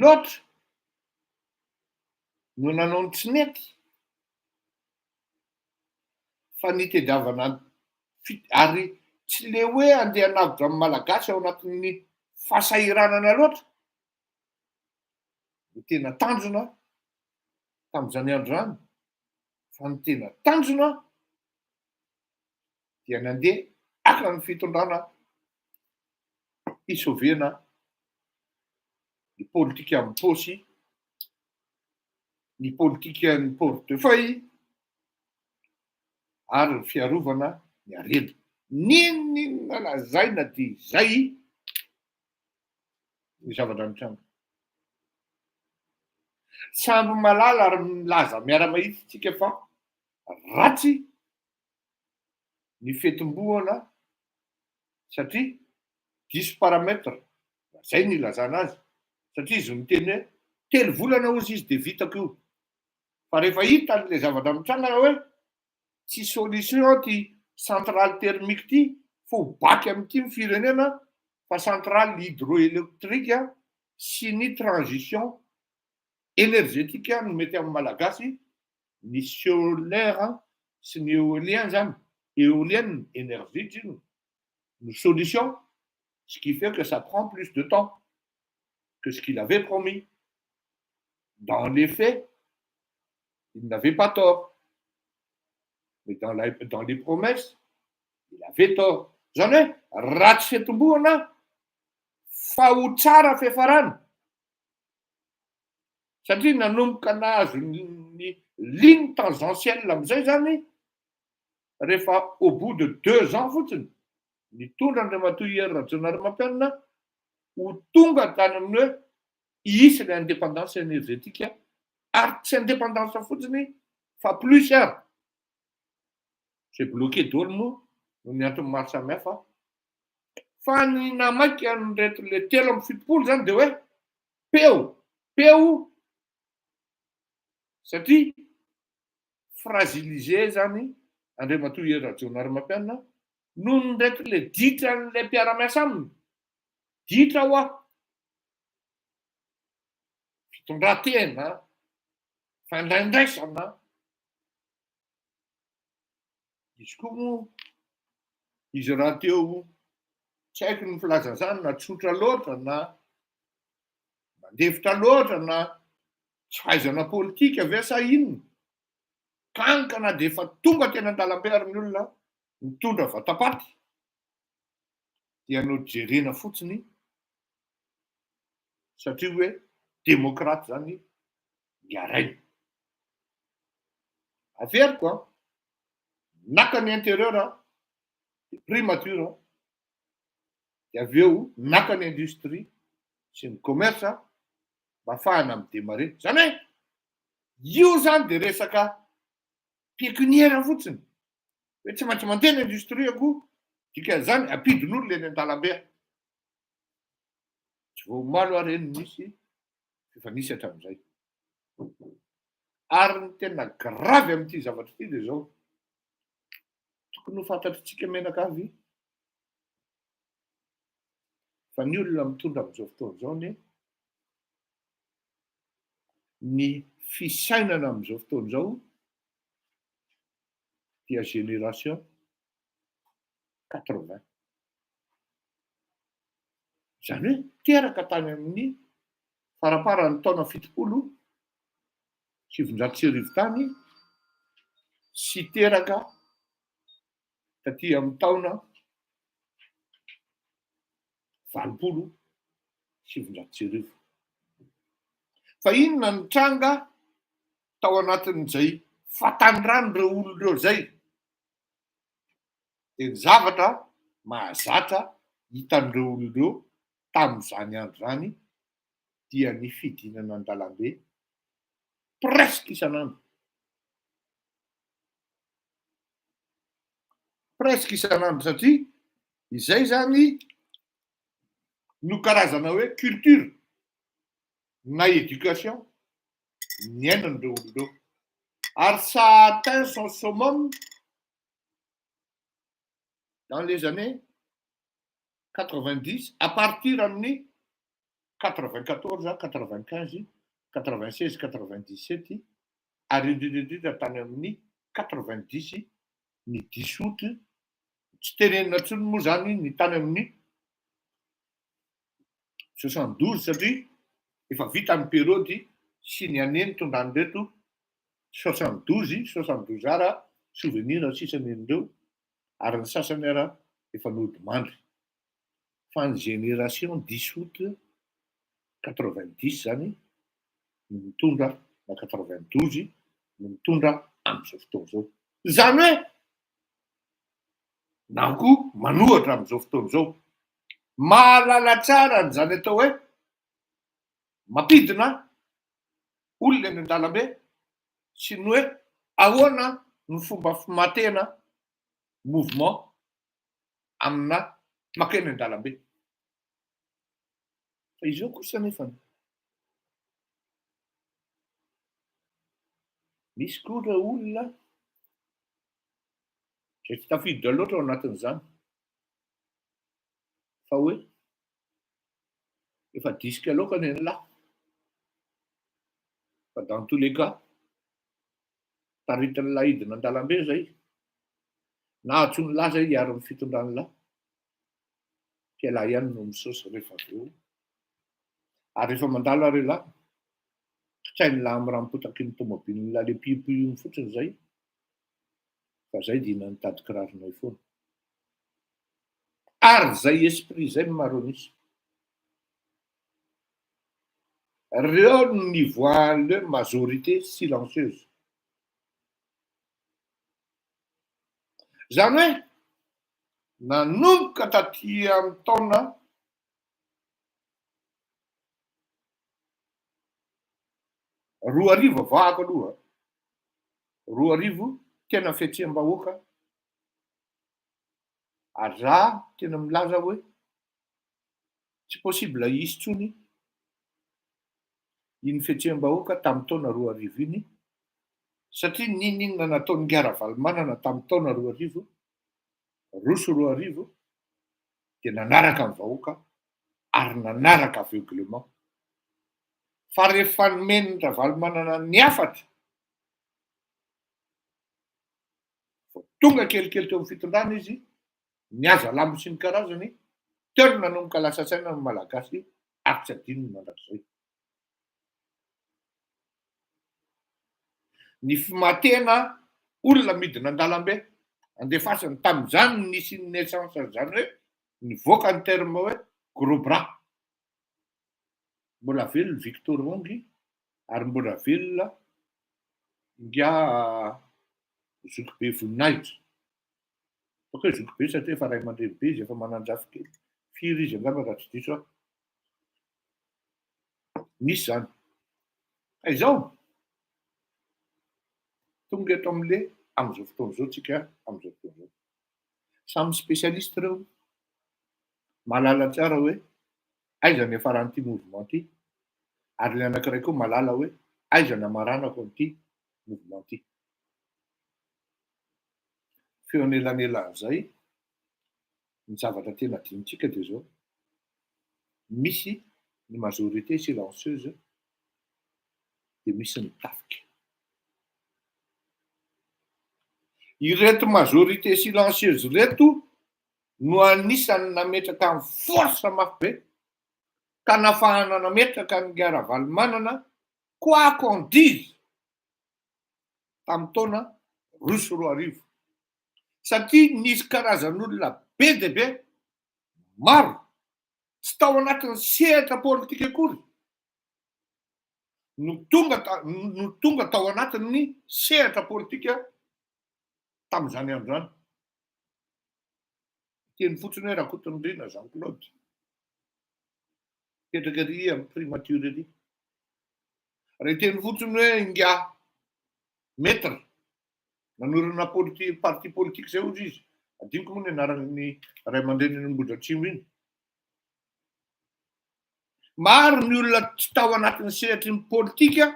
[SPEAKER 2] loatra no nanao ny tsy nety, fa nitediavana ary tsy le hoe andeha hanavitra amin'ny malagasy ao anatin'ny fahasahiranana loatra no tena tanjona tamin'izany andro izany, fa ny tena tanjona dia nandeha aka ny fitondrana isovena ny politika amin'ny paosy, ny politika ny portefeuille ary ny fiarovana ny harena. Ninona lazaina dia izay ny zavatra mitranga. Samby malala ary milaza miara-mahitsy tsika fa ratsy ny fetim-boana satria diso paramètre, zay ny ilazana azy, satria izy miteny hoe 3 volana ozy izy dia vitako io. Fa rehefa hita an'ilay zavatra mitrangana hoe tsy solution ty centrale thermique ty, fa ho baky amin'ity ny firenena fa centrale hydroélectrique sy ny transition énergétique no mety amin'ny malagasy, ny solaire sy ny éolien zany, éolienne énergie zany no solution, ce qui fait que ça prend plus de temps que ce qu'il avait promis. Dans les faits, il n'avait pas tort. Mais dans les promesses, il avait tort. Zany hoe ratsy fetim-boana fa ho tsara fiafarana. Satria nanomboka nahazo ny ligne tangentielle amin'izay zany rehefa au bout de 2 ans fotsiny nitondra Andriamatoa Hery Rajaonarimampianina ho tonga tany amin'ny hoe hisy ny indépendance énergétique ary tsy indépendance fotsiny fa plus ary. C'est bloqué daholo moa no ny antony maro samihafa. Fa ny namaika an'ireto le 370 zany dia hoe peo satria fragilisé zany Andriamatoa Hery Rajaonarimampianina noho n'ireto le ditra n'ilay mpiara-miasa aminy. Ditra ho fitondran-tena, fandraindraisana. Izy koa moa izy raha teo tsy haiko ny filazana izany na tsotra loatra na mandefitra loatra na tsy fahaizana politika ve sa inona, kankana dia efa tonga teny an-dalam-behary ny olona mitondra vatapaty dia nojerena fotsiny satria hoe démocrate zany ny arainy. Averiko naka ny intérieur primature dia avy eo naka ny industrie sy ny commerce mba ahafahana midémarrer. Zany hoe io zany de resaka pécuniaire fotsiny, hoe tsy maintsy mandeha ny industrie ako, dikan'izany ampidin'olona eny an-dalambe. Tsy voamalo ary eny nisy efa nisy hatramin'izay. Ary ny tena gravy amin'ity zavatra ity de zao, tokony ho fantatritsika menakavy fa ny olona mitondra amin'izao fotoana izao ny fisainana amin'izao fotoana izao dia génération 80. Zany hoe teraka tany amin'ny faraparan'ny taona 70 700 tany sy teraka taty amin'ny taona 80 700. Fa inona ny tranga tao anatin'izay fatandrano ireo olona ireo zay? De ny zavatra mahazatra hitan'ireo olona ireo tamin'izany andro zany dia ny fidinana an-dalambe presque isan'andro. Presque isan'andro satria izay zany no karazana hoe culture na éducation niainan'ireo olona ireo. Ary ça atteint son summum dans les années 90, à partir amin'ny 94, 95, 96, 97 ary indrindra tany amin'ny 90 ny 10 août, tsy tenenina intsony moa zany ny tany amin'ny 72 satria efa vita ny periody sy ny aneny tondranyreto 72 ara souvenir sisany an'ireo ary ny sasany ara efa nody mandry. Fa ny génération 10 août 90 zany no mitondra na 92 no mitondra amin'izao fotoana izao. Zany hoe na koa manohatra amin'izao fotoana izao, mahalala tsara n'izany atao hoe mampidina olona eny an-dalambe sy ny hoe ahoana ny fomba fimatena mouvement amina makeny an-dalambe. Fa izao kosa nefany misy koa ireo olona zay tsy tafiditra loatra ao anatin'izany fa hoe efa disika aloakany ny lahy. Fa dans tous les cas taritin'ny lahidina an-dalambe zay na atsony lahy zay hiaro ny fitondrany lahy, ke lahy ihany no misaosy rehefa avy eo. Ary rehefa mandalo are lahy, tsainy lahy mirampotaky ny tomobiliny lahy le piopiony fotsiny zay, fa zay dina nitady kiraronay foana. Ary zay esprit zay maronisy. Reo ny voile majorité silencieuse. Zany hoe nanomboka taty amin'ny taona 2000 vahako aloha, 2000 tena fiatsiam-bahoaka, ary raha tena milaza hoe tsy possible hisy tsony iny fiatsiam-bahoaka tamin'ny taona 2000 iny, satria ninona nataon'ny Ngara-Valomanana tamin'ny taona 2000, roso 2000 dia nanaraka ny vahoaka ary nanaraka aveuglement. Fa rehefa nomeny Ravalomanana ny afatra, tonga kelikely teo amin'ny fitondrana izy, niaza lambo sy ny karazany, teo no nanomboka lasa saina ny malagasy ary tsy adino ny mandrakizay. Ny fimatena olona midina an-dalambe andefasany tamin'izany nisy ny naissance zany hoe nivoaka ny terme hoe gros bras. Mbola velona Victor Ongy ary mbola velona nga Zokibe Voninahitra. Bakeo zoky be satria efa ray aman-dreny be izy efa manan-drafy kely. Firy izy angamba raha tsy diso aho. Misy zany. Ka izao tonga eto am'izao fotoana izao tsika am'izao fotoana izao. Samy spécialiste reo. Malala tsara hoe aiza ny afaran'ity mouvement ity. Ary le anankiray koa malala hoe aiza ny amaranako amin'ity mouvement ity. Feo anelanelan'izay ny zavatra tena adinontsika dia zao. Misy ny majorité silencieuse dia misy ny tafika. Ireto majorité silencieuse reto no anisany nametraka amin'ny force mafy be ka nafahana nametraka ny Ravalomanana quoi qu'on dise tamin'ny taona 2024. Satria nisy karazan'olona be dia be maro tsy tao anatin'ny sehatra politika akory no tonga tao anatin'ny sehatra politika tamin'izany androany. Teny fotsiny hoe Rakotondriana Jean-Claude. Petraka ery amin'ny primature ery. Raha teny fotsiny hoe Inga Maître nanorina parti politique izay ozy izy. Adiniko moa ny anaran'ny ray aman-dreny Ambohidratrimo iny. Maro ny olona tsy tao anatin'ny sehatry ny politika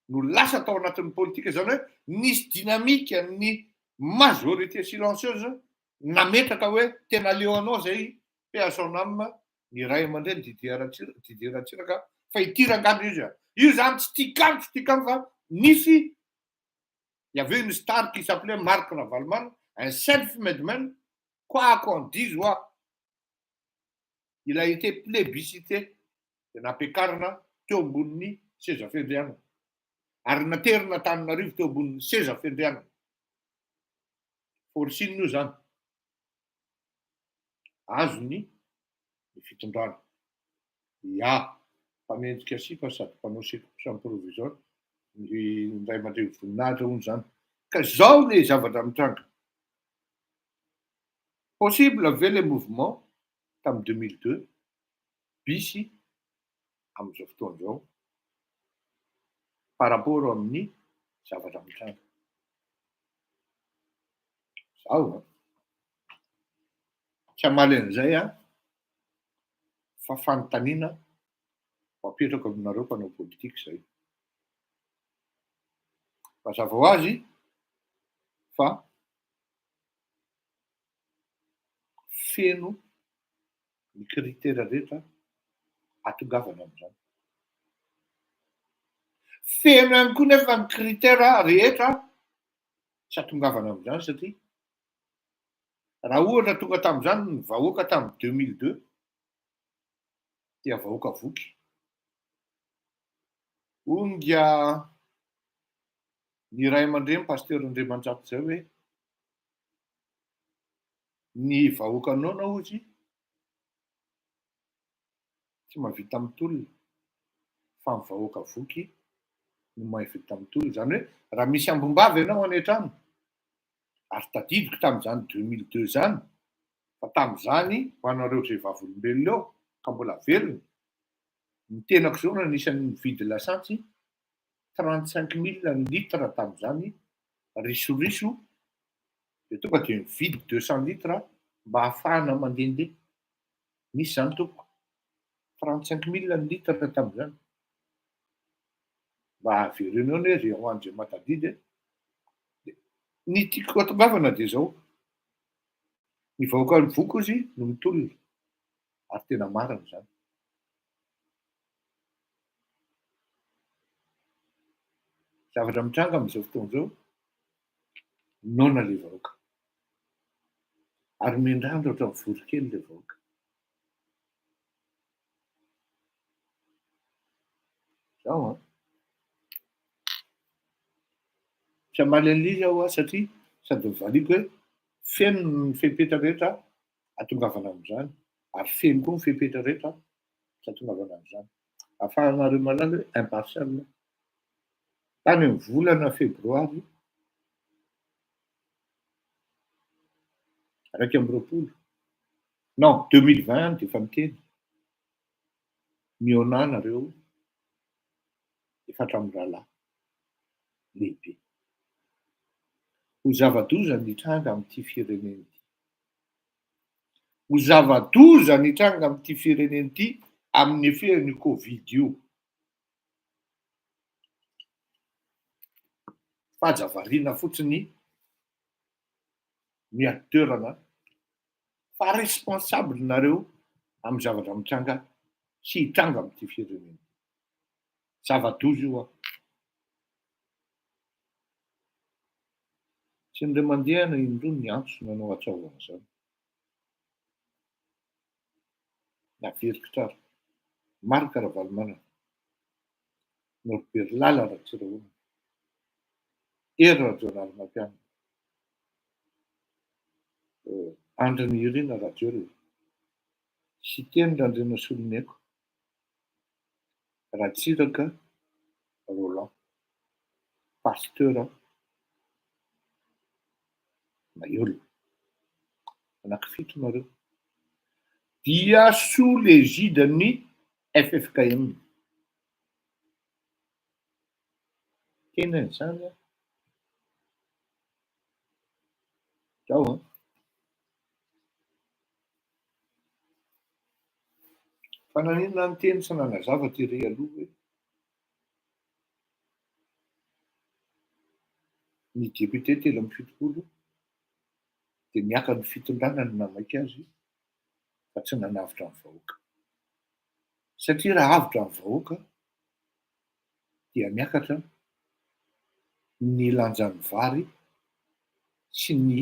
[SPEAKER 2] no lasa tao anatin'ny politika, izany hoe nisy dynamique ny majorité silencieuse nametraka hoe tena leo anao zay PSN ny ray aman-dreny Didier Ratsiraka fa itirangana izy. Io zany tsy tikano fa nisy. Il y avait une star qui s'appelait Marc Ravalomanana, un self-made man, quoi qu'on dise, il a été plébiscité de napekarina teo ambony seza fendriana. Ary naterina Antananarivo teo ambony seza fendriana. Forcine io zany. Azony ny fitondrana. Ya, mpanendrika sipa sady mpanao sekosa provisoire. Ny ray aman-dreny voninahitra hono zany. Ka zao le zavatra mitranga. Possible ve le mouvement tamin'ny 2002 bisy amin'izao fotoana izao par rapport amin'ny zavatra mitranga. Zao tsy hamaly an'izay fa fanontaniana ho apetrako aminareo mpanao politika izay. Mazava ho azy fa feno ny critère rehetra atongavana amin'izany. Feno ihany koa nefa ny critère rehetra tsy atongavana amin'izany satria raha ohatra tonga tamin'izany ny vahoaka tamin'ny 2002 dia vahoaka voky. Onga ny ray aman-dreny Pasteur Andriamantsapy zay hoe ny vahoakanao na ozy tsy mahavita mitolona fa ny vahoaka voky no mahavita mitolona. Zany hoe raha misy ambom-bava ianao any an-trano ary tadidiko tamin'izany 2002 zany fa tamin'izany ho anareo vehivavy-olombelona eo ka mbola velona ny tenako zao no anisan'ny mividy lasantsy 35 000 ny litre tamin'izany risoriso dia tonga dia mividy 200 litre mba hahafahana mandehandeha. Nisy zany toko 35 000 ny litre tamin'izany mba hahaverenao ny hoe ry ho an'izay matadidy. Ny tiako atongavana dia zao, ny vahoaka ny voky ozy no mitolona ary tena marina zany. Zavatra mitranga amin'izao fotoana izao nona le vahoaka ary miandrandra ohatra ny voronkely le vahoaka. Zao tsy hamaly an'ilay aho satria sady mivaliko hoe feno ny fepetra rehetra atongavana amin'izany ary feno koa ny fepetra rehetra tsy atongavana amin'izany. Ahafahanareo malala hoe impartial. Tany amin'ny volana febroary raiky amby roapolo non 2020 dia efa miteny miona nareo efatra amin'ny rahalahy lehibe ho zava-doza nitranga amin'ity fireneny ity ho zava-doza nitranga amin'ity fireneny ity amin'ny efehany covid io fahajavariana fotsiny miateurana fa responsable nareo amin'ny zavatra mitranga sy hitranga amin'ity fireneny zava-doza io sy nire mandehana indro ny antso nanao atsaovana zany naveriko tsara maro karavalomanana norbery lala ratsirahoana ery rajonary mampianina andriny irina rajeo sy teny randrena soloneko ratsiraka Roland pasteur Mayolo anankifito nareo dia sous l'égide-ny FFKM tena zany zao fa nanina ny teny sy nanazava ty re aloha hoe ny député telo amby fitopolo dia miaka ny fitondrana ny namaika azy fa tsy nanavitra ny vahoaka satria raha avitra ny vahoaka dia miakatra ny lanjan'ny vary sy ny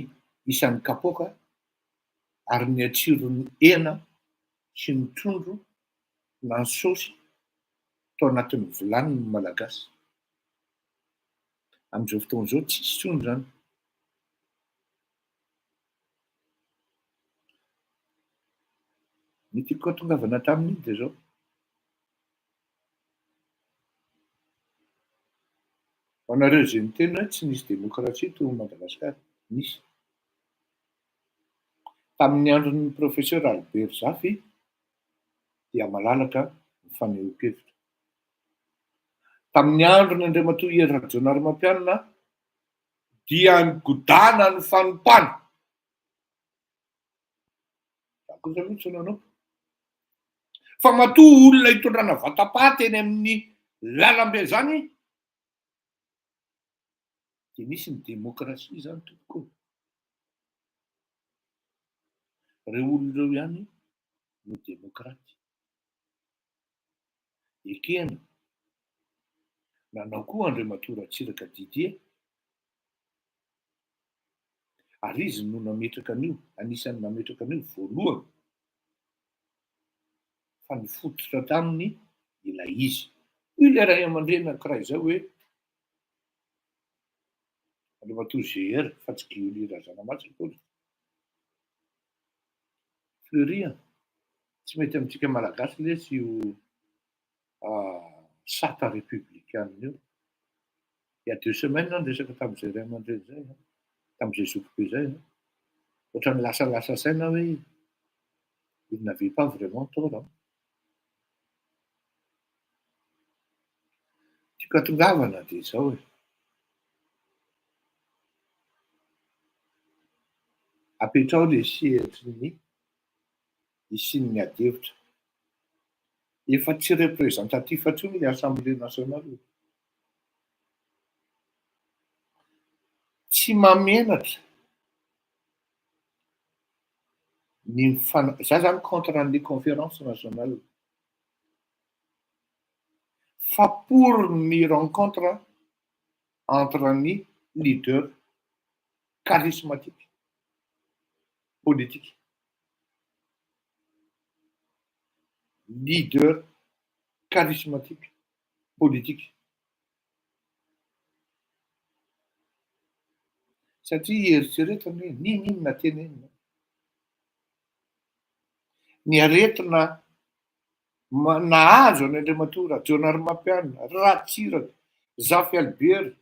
[SPEAKER 2] isan'ny kapoaka ary ny atsirony hena sy ny trondro na ny saosy tao anatin'ny vilaniny malagasy amin'izao fotoan'izao tsisy trondro zany ny tiako atongavana tamin'iny dia zao ho anareo zay miteny hoe tsy nisy demokrasia to Madagasikara nisy tamin'ny andron'ny professeur Albert Zafy dia malalaka ny fanehoan-kevitra tamin'ny androny Andriamatoa Hery Rajonary Mampianina dia nigodana ny fanompana koza mihitsy nanao fa matoa olona hitondrana vatapaty eny amin'ny lalambe zany dia nisy ny demokrasia zany tokoa reo olon'ireo ihany no demokraty ekena nanao koa Andriamatoa Ratsiraka Didier ary izy no nametraka an'io anisan'ny nametraka an'io voalohany fa nifototra taminy ilay izy io ilay ray aman-dreny anankiray zao hoe Andriamatoa GR fa tsy Guillaume Razanamahatsy koa Fleury tsy mety amintsika malagasy lesy io charte républicaine io il y a 2 semaines resaka tamin'izay ray aman-dreny zay tamin'izay zokibe zay ohatrany lasa saina hoe il n'avait pas vraiment tort tiako atongavana dia zao hoe apetrao le sehatry ny isin'ny adevitra efa tsy représentatif atsony ny Assemblée nationale tsy mamenatra ny za zany contre ny conférence nationale fa pour ny rencontre entre ny leader charismatique politique leader charismatique politique satria eritreretana hoe ninona tenenina ny aretina nahazo any Andriamatoa Rajonary Mampianina Ratsiraka Zafy Albert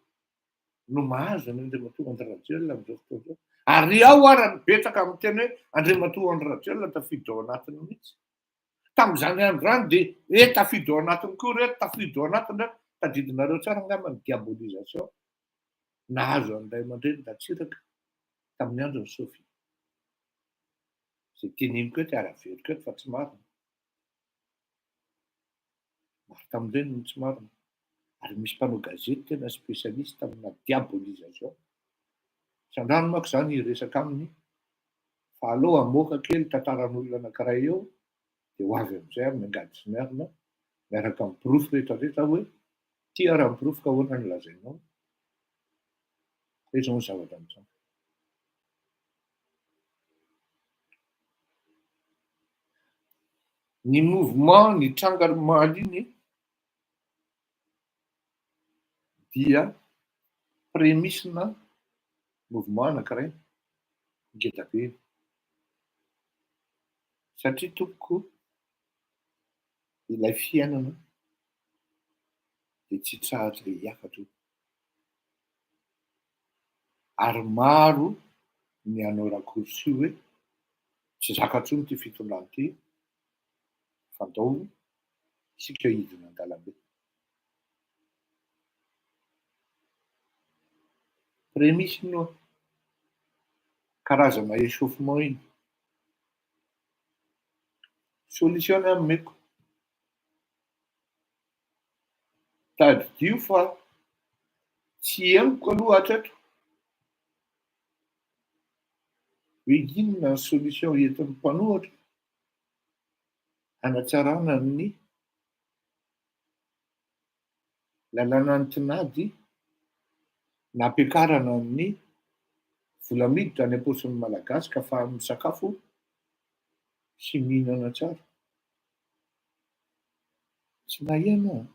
[SPEAKER 2] no mahazo any Andriamatoa Andry Rajoelina amin'izao fotoana izao Ary ao ary nipetraka amin'ny teny hoe Andriamatoa Andratjelona tafidy ao anatiny mihitsy. Tamin'izany andro zany dia tafidy ao anatiny koa reto, tafidy ao anatiny reto. Tadidinareo tsara angamba ny diabolisation nahazo an'ilay aman-dreny Ratsiraka tamin'ny andron'ny Sofia. Izay teneniko eto araveriko eto fa tsy marina. Maro tamin'ireny no tsy marina. Ary misy mpanao gazety tena spécialiste amina diabolisation. Isan'andro manko izany hiresaka aminy fa aleo hamoaka kely tantaran'olona anankiray eo dia ho avy amin'izay amin'ny angady sy ny arina miaraka amin'ny porofo rehetrarehetra hoe ty ary amin'ny porofo ka ahoana no lazainao. Izao ny zavatra mitsanga. Ny mouvement ny tranga maliny dia prémisse-na mouvement anankiray ngeda be. Satria tompoko ilay fiainana dia tsy tsahatra hiakatra io. Ary maro ny hanao raccourci hoe tsy zaka intsony ty fitondràna ity fa andao isika hidina an-dalambe. Prémisse iny ao karazana échauffement iny. Solution ny ameko. Tadidio fa tsy henoko aloha hatreto hoe inona ny solution entin'ny mpanohatra hanatsarana ny lalàna antinady na ampiakarana ny volamiditra any am-paosin'ny malagasy ka ahafahan'ny misakafo sy mihinana tsara. Tsy naheno aho.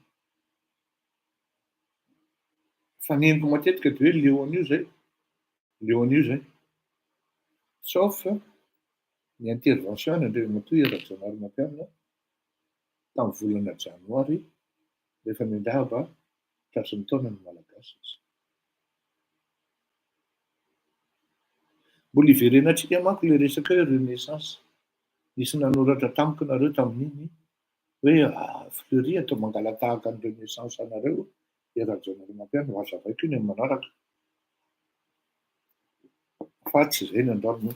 [SPEAKER 2] Fa ny henoko matetika dia hoe leo an'io zay. Leo an'io zay. Sauf ny intervention an'Andriamatoa Rajaonarimampianina tamin'ny volana janoary rehefa niandahaba tratry ny taona ny malagasy izy. Mbola iverenantsika manko ilay resaka hoe renaissance. Nisy nanoratra tamiko nareo tamin'iny hoe Fleury atao mangala-tahaka ny renaissance anareo Rajaonarimampianina ho hazavaiko iny amin'ny manaraka. Fa tsy izay nandramina.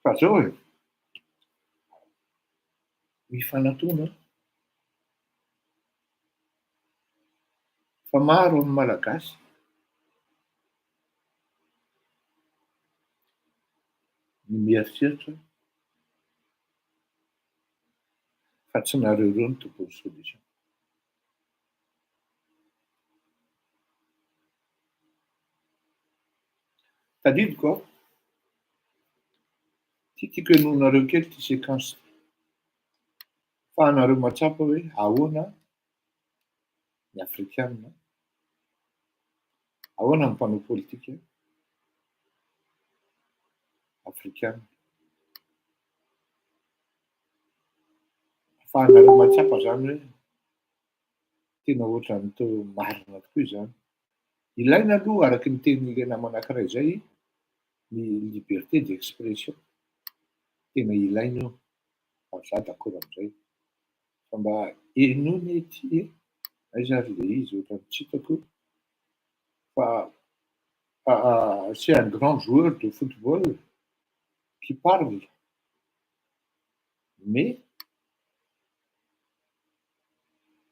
[SPEAKER 2] Fa zao e, mifanatona fa maro amin'ny malagasy ny mieritreritra fa tsy nareo ireo ny tompony solution. Tadidiko aho, tiako ianoanareo kely ty séquence. Fa anareo matsapa hoe ahoana ny afrikanina, ahoana ny mpanao politika afrikanina. Fa anareo matsapa zany hoe tena ohatran'ny teo marina tokoa izany. Ilaina aloha araky ny tenin'ilay namana anankiray zay ny liberté d'expression. Tena ilaina io. Fa za d'accord amin'izay. Fa mba enoina ety aiza ary le izy ohatran'ny tsy hitako. Fa c'est un grand joueur de football qui parle. Mais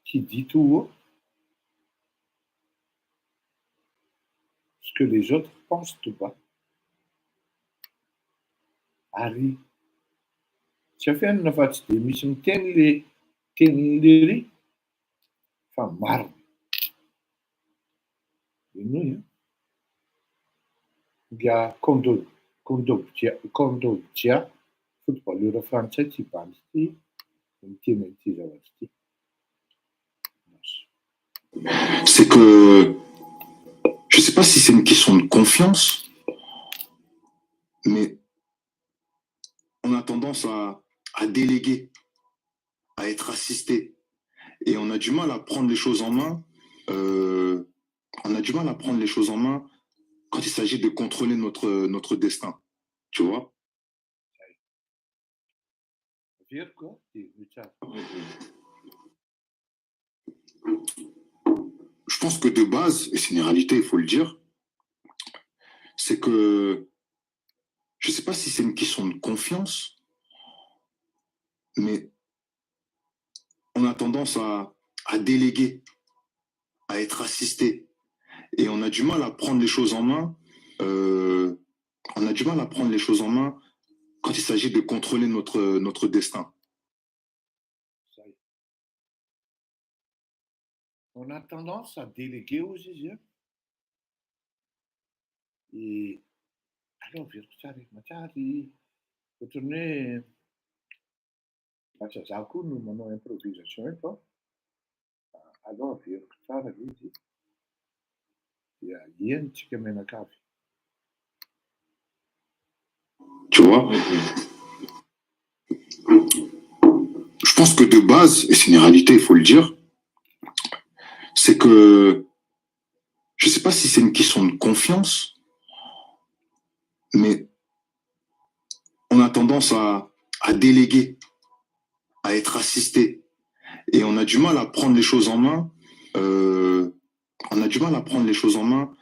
[SPEAKER 2] qui dit tout haut ce que les autres pensent tout bas. Ary tsy afianina fa tsy dia misy miteny le tenin'lery fa marina. Inoy a? Nga Kondogbia, footballeur frantsay ty baly ty, miteny an'ity zavatra ty.
[SPEAKER 1] C'est que je ne sais pas si c'est une question de confiance, mais on a tendance à déléguer, à être assisté. Et on a du mal à prendre les choses en main. On a du mal à prendre les choses en main
[SPEAKER 3] quand il s'agit de contrôler notre destin, tu vois. Je pense que de base, et c'est une réalité, il faut le dire, c'est que je ne sais pas si c'est une question de confiance, mais on a tendance à déléguer, à être assisté. Et on a du mal à prendre les choses en main. On a du mal à prendre les choses en main quand il s'agit de contrôler notre destin.
[SPEAKER 2] On a tendance à déléguer aux yeux. Et alors, retourner à nous mon improvisation et pas. Alors, il y a rien qui mène à café.
[SPEAKER 3] Tu vois? Je pense que de base, et c'est une réalité, il faut le dire, c'est que je ne sais pas si c'est une question de confiance, mais on a tendance à déléguer, à être assisté. Et on a du mal à prendre les choses en main. On a du mal à prendre les choses en main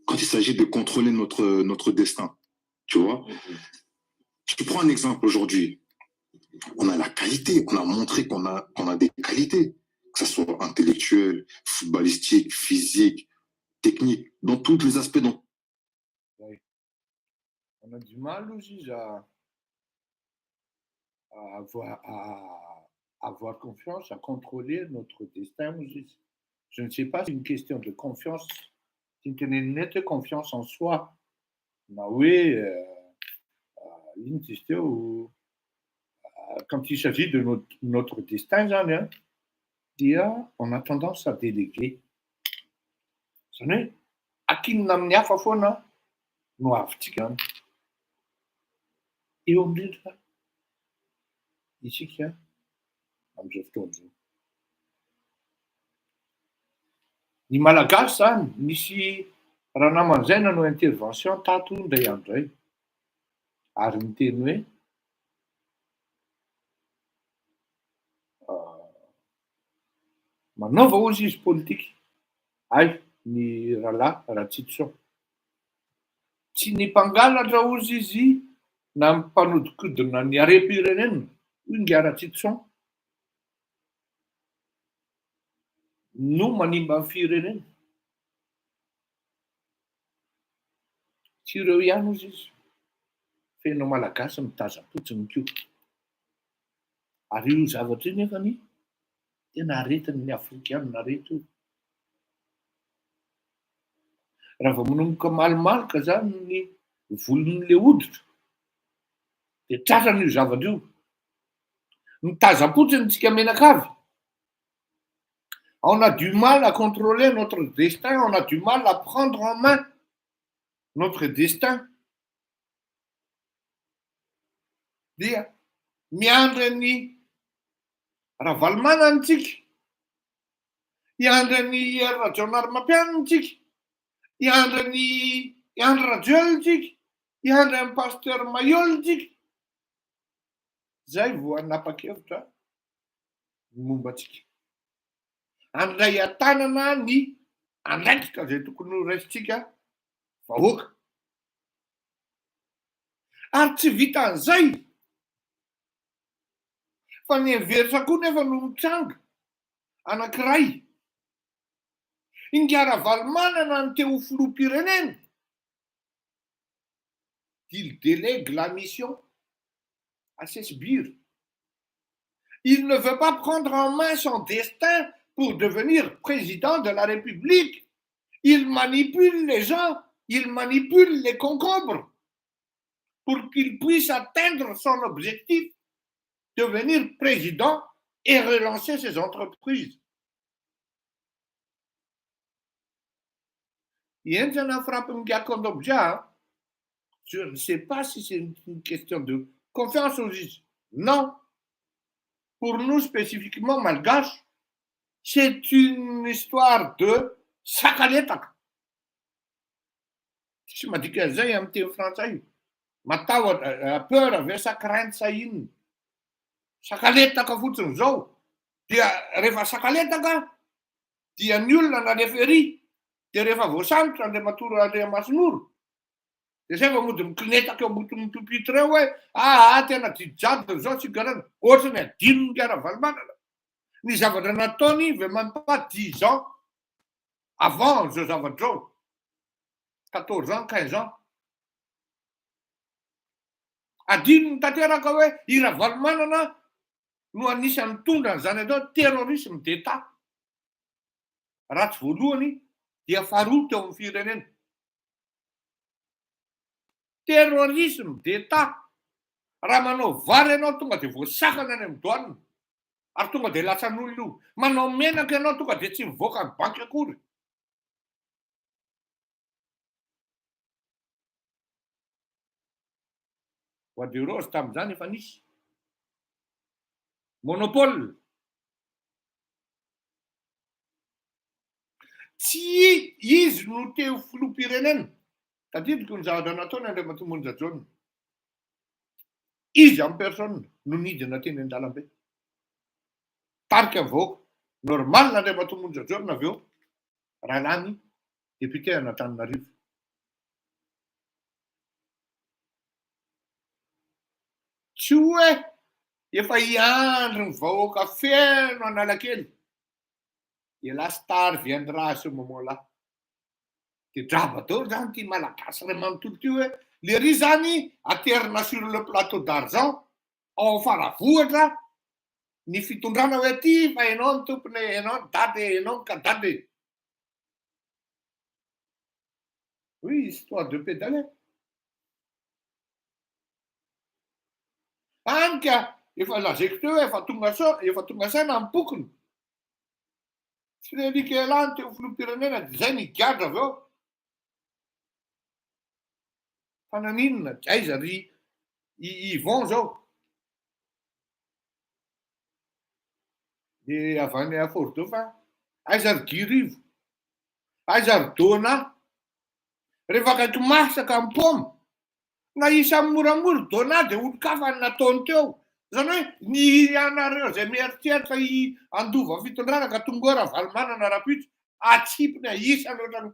[SPEAKER 3] quand il s'agit de contrôler notre destin. Tu vois? Je prends un exemple aujourd'hui. On a la qualité, on a montré qu'on a des qualités, que ce soit intellectuel, footballistique, physique, technique, dans tous les aspects.
[SPEAKER 2] Oui. On a du mal aussi à avoir confiance, à contrôler notre destin aussi. Je ne sais pas si c'est une question de confiance, si tu as une nette confiance en soi. Mais oui, quand il s'agit de notre destin, on a tendance à déléguer. C'est à qui nous a fait nous avons et on dit ici qu'il y a ny malagasy zany misy raha naman'izay nanao intervention tato indray andray ary miteny hoe manaova ozy izy politika ay ny rahalahy Ratsitson tsy ny mpangalatra ozy izy na mpanodikodina ny harem-pirenena inga Ratsitson no manimba ny firenena tsy ireo ihany ozy izy feno malagasy mitaza-potsiny koa ary io zavatra io nefany tena aretin'ny afrikanina reto io raha vao manomboka malomaloka zany ny volon'le hoditra de tratran'io zavatra io mitaza-potsiny tsika menakavy. On a du mal à contrôler notre destin, on a du mal à prendre en main notre destin. Dia miandry ny Ravalomanana antsika, hiandry ny Rajaonary Mampianina antsika, hiandry ny Andry Rajoelina antsika, hiandry ny Pasteur Mayol antsika. Zay vao hanapa-kevitra momba antsika. Andray an-tanana ny andraikitra zay tokony ho raisitsika vahoaka. Ary tsy vita an'izay fa ny heveritra koa nefa no mitranga anankiray inga Ravalomanana ny teo filoham-pirenena. Il délègue la mission à ses sbires. Il ne veut pas prendre en main son destin pour devenir président de la République. Il manipule les gens, il manipule les concombres pour qu'il puisse atteindre son objectif, devenir président et relancer ses entreprises. Je ne sais pas si c'est une question de confiance aux juges. Non. Pour nous spécifiquement malgaches, c'est une histoire de sakaletaka. Tsy madika zay amin'ny teny frantsay. Matahotra peur ve sa crainte sa inona. Sakaletaka fotsiny zao. Dia rehefa sakaletaka dia ny olona na refery. Dia rehefa voasambotra Andriamantoa Andriamasinoro. Dia zay vao mody miklinetaka eo ambony pupitre eo hoe tena jijado zao tsika rano. Ohatra ny adino ny ara-valmanana. Ny zavatra nataony ve même pas 10 ans avant zao zavatra zao. 14 ans, 15 ans. Adino ny tanteraka hoe ira-valmanana no anisan'ny tondra zany atao terrorisme d'État. Ratsy voalohany dia faharoa teo amin'ny firenena. Terrorisme d'État. Raha manao vary ianao tonga dia voasakana any amin'ny douane. Ary tonga dia latsan'olona. Manao menaka ianao tonga dia tsy mivoaka ny banky akory. Bois de rose tamin'izany efa nisy. Monopole. Tsy izy no teo filoham-pirenena. Tadidiko ny zavatra nataony Andriamatoa Monjajona. Izy amin'ny persona no nidina teny an-dalambe. Tarika vahoaka. Normal Andriamatoa Monjajona avy eo. Rahalany député Antananarivo. Tsy hoe efa hiandry ny vahoaka feno Analakely. Et la star viendra à ce moment-là. Dia draba daholo zany ty malagasy ray manontolo ty hoe le ry zany aterina sur le plateau d'argent ao Faravohatra ny fitondrana hoe ty fa ianao ny tompony, ianao ny dady, ianao ny kadady. Oui, histoire de pédale. Anika efa lazaiko teo hoe efa tonga saina ny pokony. Frederic Elany teo filoham-pirenena dia zay nigadra avy eo. Fa naninona aiza ry Yvon zao. Dia avy any Fort fa aiza ry Girivo. Aiza ry Dona. Rehefa akaiky masaka amin'ny paoma. Na isan'ny moramora Dona dia olon-kafa ny nataony teo. Zany hoe ny anareo zay mieritreritra andova fitondrana ka tonga eo Ravalomanana rapitra atsipiny isany ohatrany.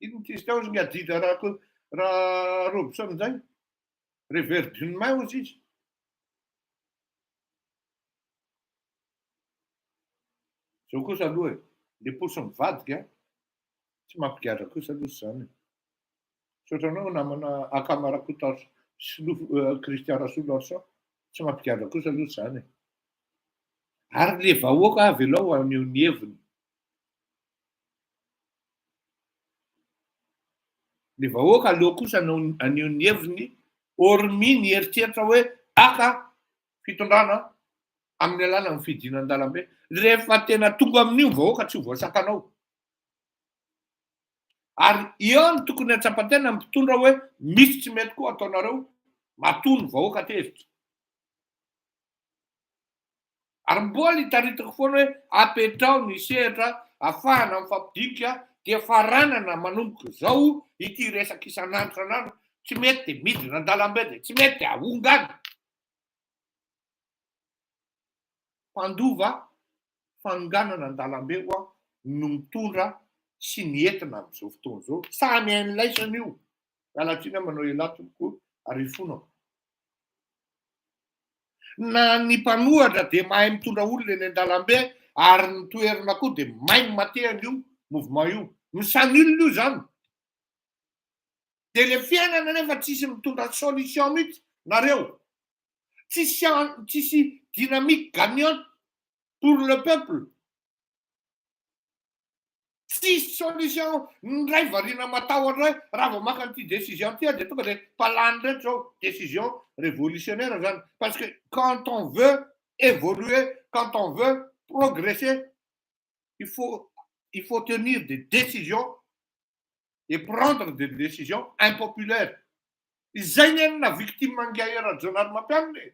[SPEAKER 2] Ino tsisy tao izy ny adida raha Robson zay. Reverdunemain ozy izy. Zao kosa aloha le posy mivadika tsy mampigadra kosa aloha zany. Sotranao namana Akamarakota Christian Rasoularsan tsy mampigadra kosa aloha zany. Ary le vahoaka avy alao anio ny heviny. Le vahoaka aloha kosa anio ny heviny hormis ny eritreritra hoe aka fitondrana amin'ny alalan'ny fidina an-dalambe. Rehefa tena tonga amin'io vahoaka tsy ho voasakanao. Ary eo no tokony atsapatena mpitondra hoe misy tsy mety koa ataonareo matony vahoaka tezitra. Ary mbola hitaritako foana hoe apetrao ny sehatra ahafahana mifampidinika dia faranana manomboka zao ity resaka isan'andro. Tsy mety dia midina an-dalambe dia tsy mety dia ahongany. Mpandova fanonganana an-dalambe hoa no mitondra sy ny entina amin'izao fotoana izao. Samy hain'laisana io. Mialatsiny manao elahy tompoko ary fonao. Na ny mpanohatra dia mahay mitondra olona eny an-dalambe ary ny toerana koa dia mahay matehana io mouvement io. Misan'olona io zany. Dia le fiainana nefa tsisy mitondra solution mihitsy nareo. Tsisy dynamique gagnante pour le peuple. Tsisy solution ndray variana matahotra hoe raha vao maka an'ity décision ty dia tonga dia palany rehetra zao décision révolutionnaire zany. Parce que quand on veut évoluer, quand on veut progresser, il faut tenir des décisions et prendre des décisions impopulaires. Izay ny na victime mangaera Jonary mampiaminy.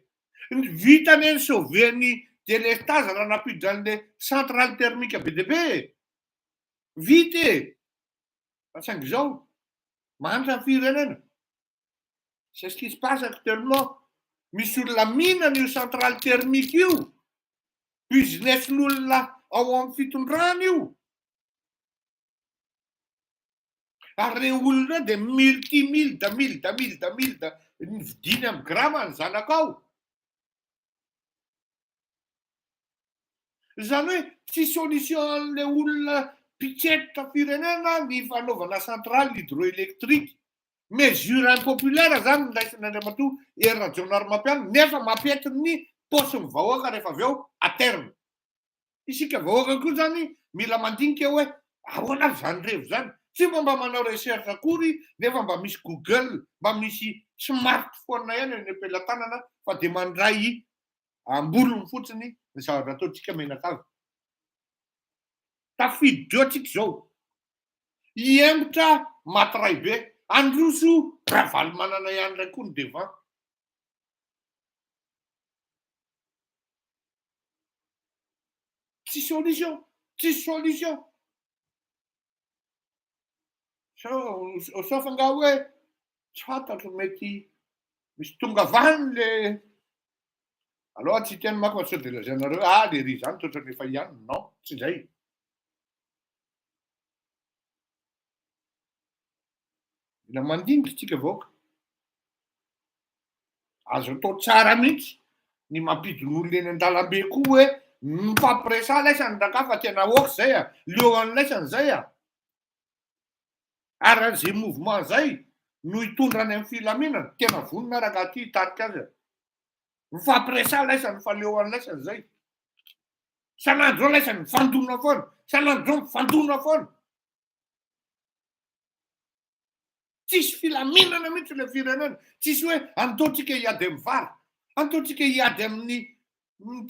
[SPEAKER 2] Vitany eny sauver-ny délestage raha napiditra an'le centrale thermique be dia be. Vita e. Saingy zao manitra ny firenena. C'est ce qui se passe actuellement. Misy olona mihinana io centrale thermique io. Business-n'olona ao amin'ny fitondrana io. Ary reo olona dia milda vidiny amin'ny grama ny zanakao. Zany hoe tsy solution an'le olona mpitsetitra firenena ny fanaovana centrale hydroélectrique. Mesure impopulaire zany niraisin'Andriamatoa Hery Rajaonarimampianina nefa mampety ny paosin'ny vahoaka rehefa avy eo à terme. Isika vahoaka koa zany mila mandinika hoe ahoana avy zany revo zany. Tsy mba manao recherche akory nefa mba misy Google, mba misy smartphone ihany eny am-pelatanana fa dia mandray ambolony fotsiny ny zavatra ataontsika menakavy. Tafiditra eo tsika zao. Hiembotra matiray be. Androso ravalomanana ihany iray koa ny devant. Tsy solution. Sauf nga hoe tsy fantatro mety misy tonga vany le aloha tsy teny manko fa sao de lazainareo le ry zany toetra rehefa ihany. Non, tsy zay. Mila mandinika tsika vahoaka. Azo atao tsara mihitsy ny mampidina olona eny an-dalambe koa hoe mifampiresah laisany ndaka fa tena oka zay leo an'laisany zay ary zay mouvement zay no hitondrany amin'ny filaminana tena vonona araka aty hitarika azy. Mifampiresah laisany fa leo an'laisany zay. Sanandro zao laisany mifandona foana. Sanandro zao mifandona foana. Tsisy filaminana mihitsy le firenena. Tsisy hoe andaontsika hiady amin'ny vary. Andaontsika hiady amin'ny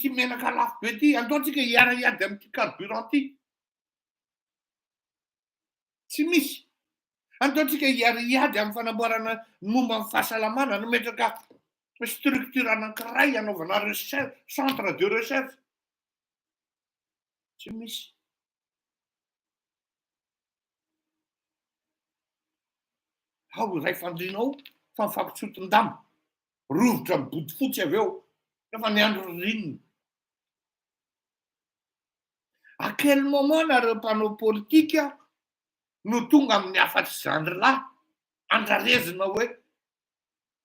[SPEAKER 2] ty menaka lafo be ty. Andaontsika hiady amin'ny carburant ty. Tsy misy. Andaontsika hiady amin'ny fanamboarana momba amin'ny fahasalamana nometraka structure anankiray anaovana recherche, centre de recherche. Tsy misy. Ao iray fandrinao fa mifampitsotin-damba. Rovotra mibody fotsy avy eo. Rehefa ny andro ririnina. À quel moment nareo mpanao politika no tonga amin'ny afatsy zandrilahy andrarezina hoe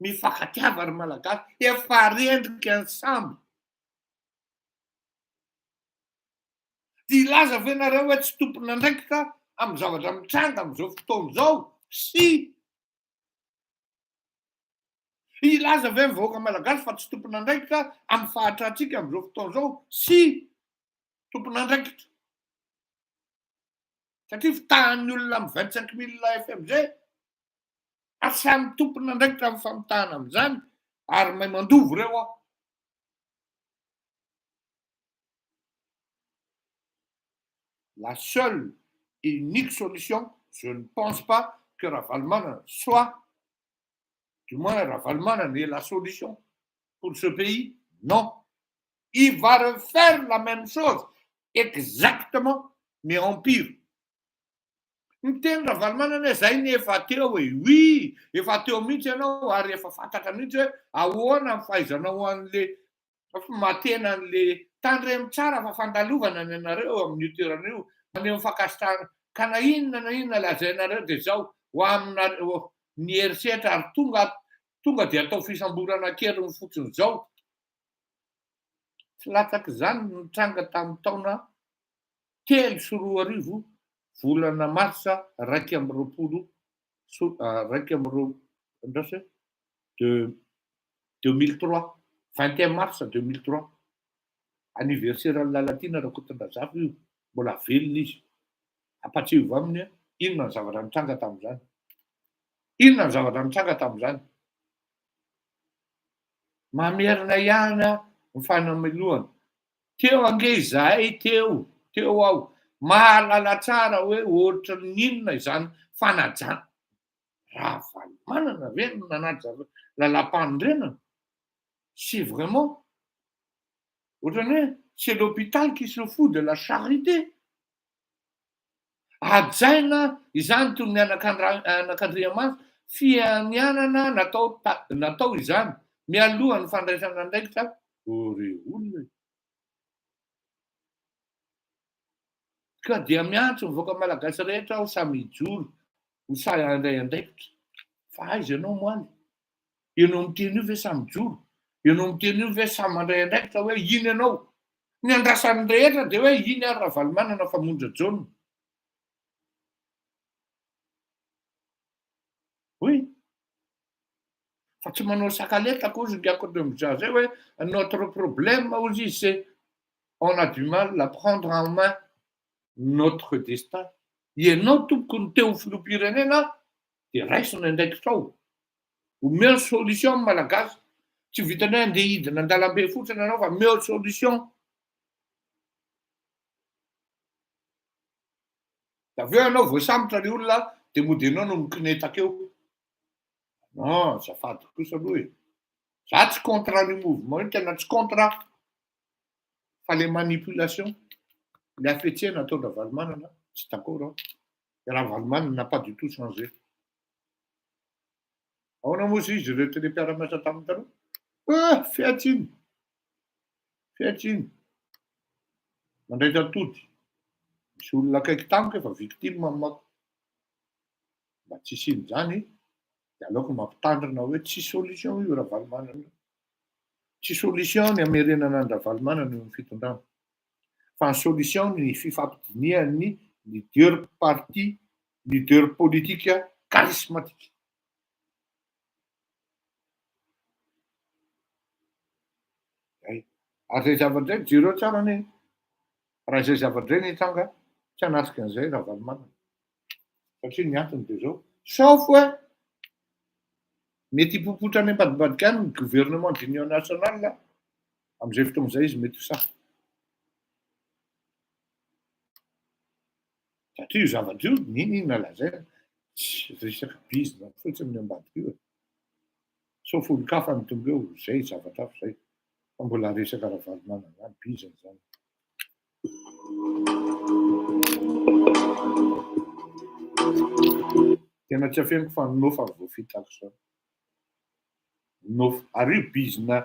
[SPEAKER 2] mifankatiava ry malagasy efa rendrika ny sambo. Ty laza ve nareo hoe tsy tompona andraikitra amin'ny zavatra mitranga amin'izao fotoana izao? Si. Ilaza ve ny vahoaka malagasy fa tsy tompona andraikitra amin'ny fahatratsika amin'izao fotoana izao? Si. Tompona andraikitra. Satria fitahan'ny olona amin'ny 25 000 FMG ary samy tompona andraikitra amin'ny famitahana amin'izany ary mahay mandovo reo aho. La seule et unique solution, je ne pense pas que Ravalomanana soit, du moins Ravalomanana est la solution pour ce pays. Non. Il va refaire la même chose, exactement, mais en pire. Miteny Ravalomanana zay ny efa teo hoe oui, efa teo mihitsy ianao ary efa fantatra mihitsy hoe ahoana ny fahaizanao an'le matena an'le tandremo tsara fa fandalovana ny anareo amin'io toerana io. Maneho fankasitrahana ka na inona lazainareo dia zao ho aminareo ny herisetra ary tonga dia atao fisamborana kely ny fotsiny zao. Tsy latsaky zany nitranga tamin'ny taona 3 volana marsa 2023 21 mars 2003 anniversaire Lalatina Rakotondrazafy io. Mbola velona izy. Apatsivo aminy inona ny zavatra nitranga tamin'izany. Inona ny zavatra nitranga tamin'izany. Mamerina ihany ny fanameloana. Teo ange izahay teo aho. Mahalala tsara hoe ohatra n'inona izany fanajana. Ravalomanana ve no nanaja lalam-pandrenana? C'est vraiment ohatra hoe c'est l'hôpital qui se fout de la charité. ajaina izany toy ny anak'Andriamanitra fianianana natao izany mialoha ny fandraisana andraikitra ore olona ka dia miantso mivoaka malagasy rehetra aho samy hijoro ho say andray andraikitra fa aiza ianao moaly ianao miteny io ve samy joro ianao miteny io ve samy mandray andraikitra hoe iny ianao ny andrasan'ny rehetra dia hoe iny ary Ravalomanana famonjy Jaona. Oui. Fa tsy manao sakaleta koa izy à de mizaha zay hoe notre problème aussi c'est on a du mal à prendre en main notre destin. Ianao tompoko ny teo filoham-pirenena dia raisina andraikitra ao. Omeo solution amin'ny malagasy. Tsy vitany hoe andeha hidina an-dalambe fotsiny ianao fa meo solution. Da aveo ianao voasambotra ny olona dia mody ianao no mikinetaka eo. Non, azafady kosa aloha e. Za tsy contre ny mouvement, tena tsy contre fa les manipulations, le hafetsena ataon'ny Ravalomanana, tsy d'accord aho. Ravalomanana n'a pas du tout changé. Ahoana moa izy ireo télé-piara-miasa tamin'ny taloha? Fiatsiny. Fiatsiny. Mandray atody. Misy olona akaiky tamiko efa victime mamako. Mba tsy siny zany, dia aleoko mampitandrina hoe tsy solution io Ravalomanana. Tsy solution ny hamerenana ny Ravalomanana eo amin'ny fitondrana. Fa ny solution ny fifampidinihan'ny leader parti, leader politika charismatique. Ary zay zavatra zay jereo tsara ny raha zay zavatra zay ny hitranga tsy hanatrika an'izay Ravalomanana. Satria ny antony dia zao. Sauf hoe mety hipopotra any ambadibadika any ny gouvernement d'union nationale amin'izay fotoan'izay izy mety ho sahy. Satria io zavatra io ninona lazaina tsy resaka bizina fotsiny ny ambadika io. Sauf olon-kafa ny tonga eo zay zavatra hafa zay. Fa mbola resaka Ravalomanana zany bizina zany. Tena tsy afeniko fa nofa voafitako zao. Nofa ary io bizina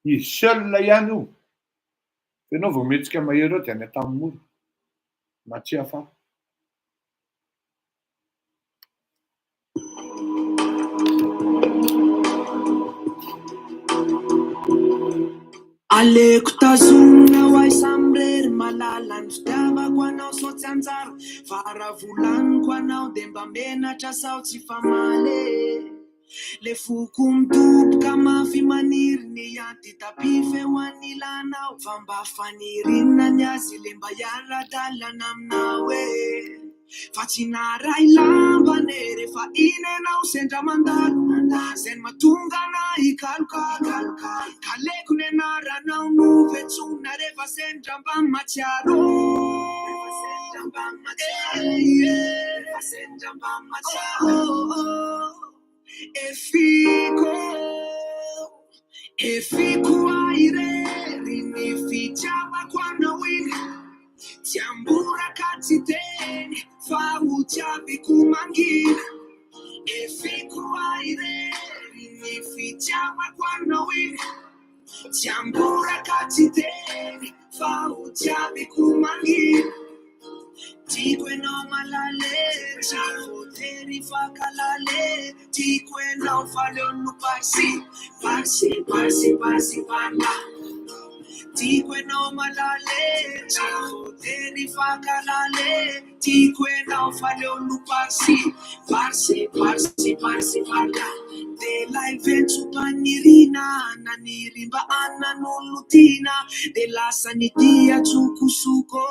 [SPEAKER 2] izy seul ihany io. Ianao vao mihetsika mahery eo dia any an-tany mora. Na tsy hafa.
[SPEAKER 4] Aleko tazomina ho ay samy rery malala ny fitiavako anao sao tsy anjara fa raha volaniko anao dia mba menatra sao tsy famaly le foko mitoboka mafy maniry ny anty tapifeo anilanao fa mba fanirinina ny azy le mba hiara-dalana aminao fa tsy naray lambane rehefa iny ianao sendra mandalo zay mahatonga anay hikalokalo kaleko ny anaranao no vetsona rehefa sendra mba matsiaro efiko airery ny fitiavako anao iny tsy amboraka tsy teny fa ho tiaviko mangina efiko airery ny fitiavako anao iny tsy amboraka tsy teny fa ho tiaviko mangina tiako ianao malale tsy voatery fankalale tiako ianao faleonno parsi parla tiako ianao malale tsy voatery fankalale tiako ianao faleonno parsi parla de lay ventso-panirina naniry mba anan'olo tiana de lasa nitia tsokosoko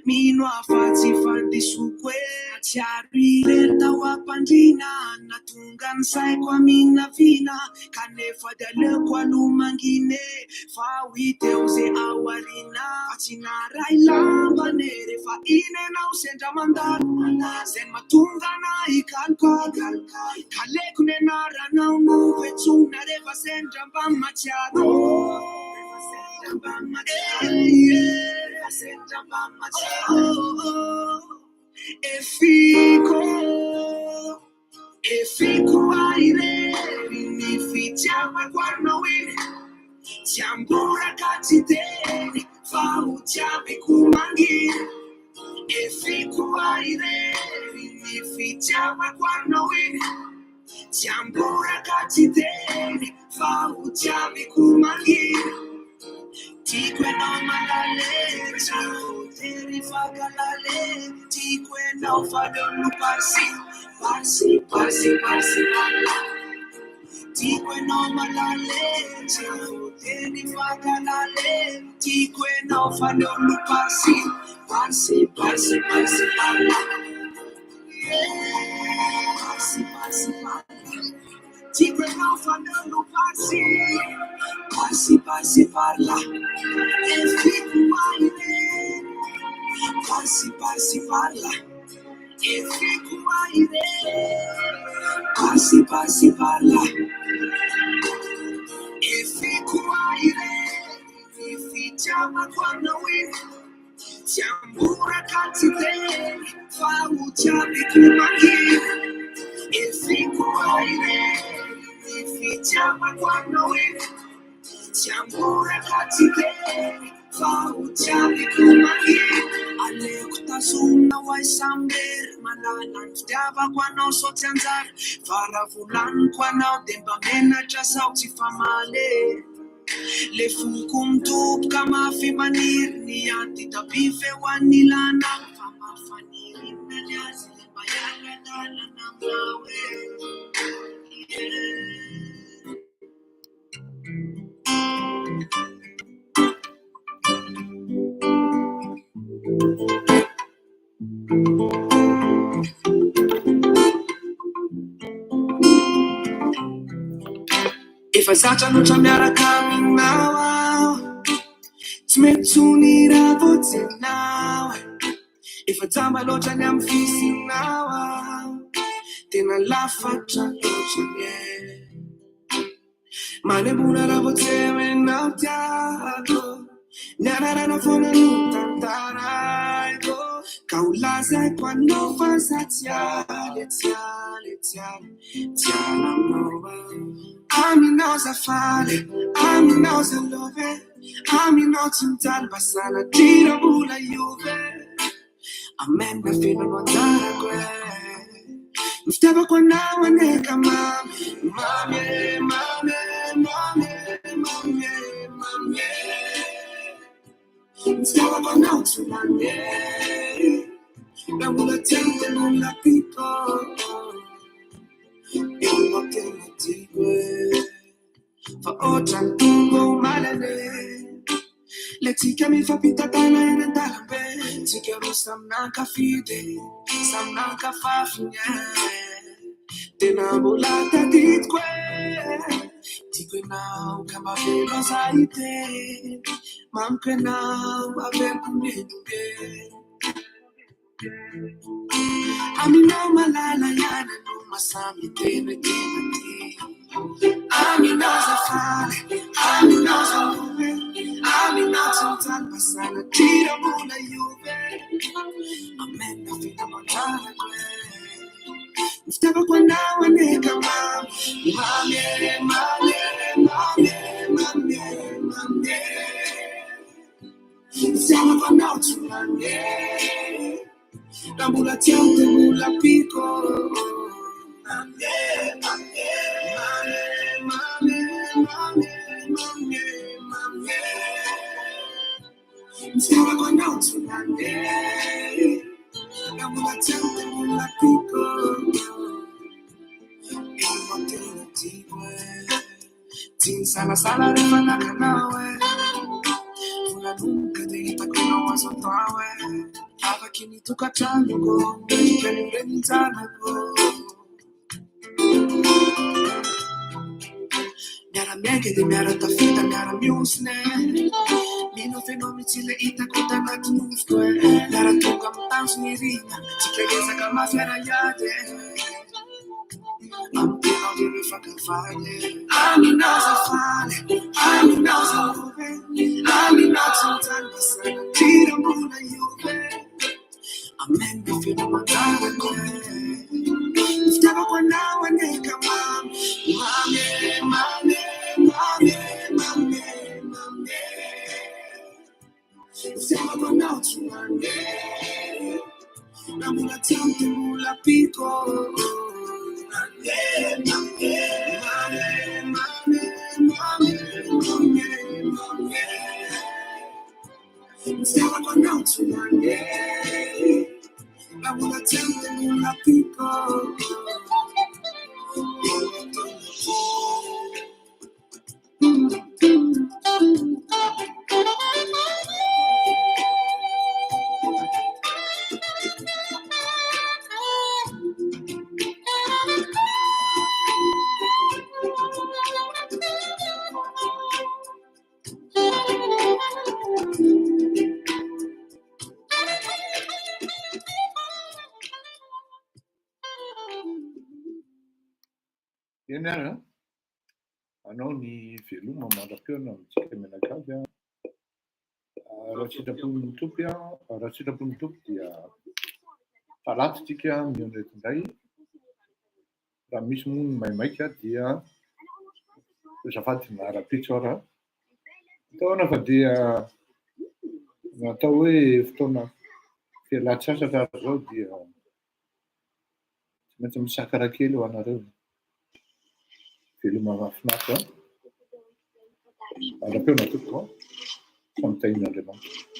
[SPEAKER 4] mino afa-tsy fandisoko atsiaro irery tao ampandrina natonga ny saiko aminavina kanefa de aleoko alomangine fa ho iteo zay ao arina fa tsy naray lambane rehefa iny ianao sendra mandalo zay mahatonga anay hikalokalo kaleko ny anaranao no vetsona rehefa sendra mba matsiaro e fico aire mi ficiava quando win Tiambura katiteni fautiame kumangi e fico aire mi ficiava quando win Tiambura katiteni fautiame kumangi Tikwe no malale, teri fagalale, tikwe no fadonu parsi, pala. Tikwe no malale, teri fagalale, tikwe no fadonu parsi, pala. Parsi, pala. Tikwe no fadonu parsi, pala. E fico aire, parsi, pala. E fico aire, parsi, pala. E fico aire, mi ficiava quando win. Tiambura katite, fautiame kumaki. E fico aire, mi ficiava quando win. Tiambura katite, fautiame kumaki. Ale kutasuna waisamber, malalan ftiava quando sotianzar. Faravulan quando demba mena chasauti famale. Le fukum tup kama fi manir ni anti tapife wanilana fama faniri najazi bayana dala namawe. If I sat on the camera coming now, it's meant to need a vote now. If I tell my Lord I'm facing now, then I laugh at you. Manebuna la voce now, Tiago. Nana for the Tantara. Kaulaza quando faz a tiale. Ami nauza fale, ami nauza love, ami nauza talba sana tira bula juve. Amen na fino mondara kwe. Mstaba kwa nawa neka mame. Mstaba kwa nawa tunane. Na mula tempe mula people. For otra tungo malale. Letika mi fa pitatana ene dalabe. Tikero samnanka fide, samnanka fafinya. Tena mulata ditque. Tikwe now kama velo saite. Mamke now ave kumbe. Amina malala yana no masami tene. Amina zafale, Amina zaluve, Amina talba sana tira mula juve. Amen na fina mandala kwe. Mstaba kwa nawa neka mame. Mstaba kwa nawa tunane. La mula tiante mula pico. Mame. Mstaba kwa nawa tunane. La mula tiante mula pico. Tin sala refana kanawe. Una nunca te ita kuno wasotawe. Ava kini tukachango go. Keni mrenzana go. Miara mege di miara tafita miara musne. Mino fenomicile ita kuta natunustwe. Miara tuka mutans mirina. Tikegeza kama fiera yade. I'm gonna be fucking fine. I'm not a fine. I'm not a movie. I'm not a time. Tira mula juve. I'm in the film. Instead of announcing my name, I wanna tell you my people.
[SPEAKER 2] Iana, anao ny veloma mandram-peona amintsika menakavy a. Raha sitrapon'ny tompy a, raha sitrapon'ny tompy dia talatotsika mihaona eto indray. Raha misy moa ny maimaika dia azafady nahara-pitsoara. Ataona fa dia natao hoe fotoana fialan-tsasatra ary zao dia tsy maintsy misakara kely ho anareo. Veloma mahafinaritra. Mandram-peona tompoko, famitahina Andriamanitra.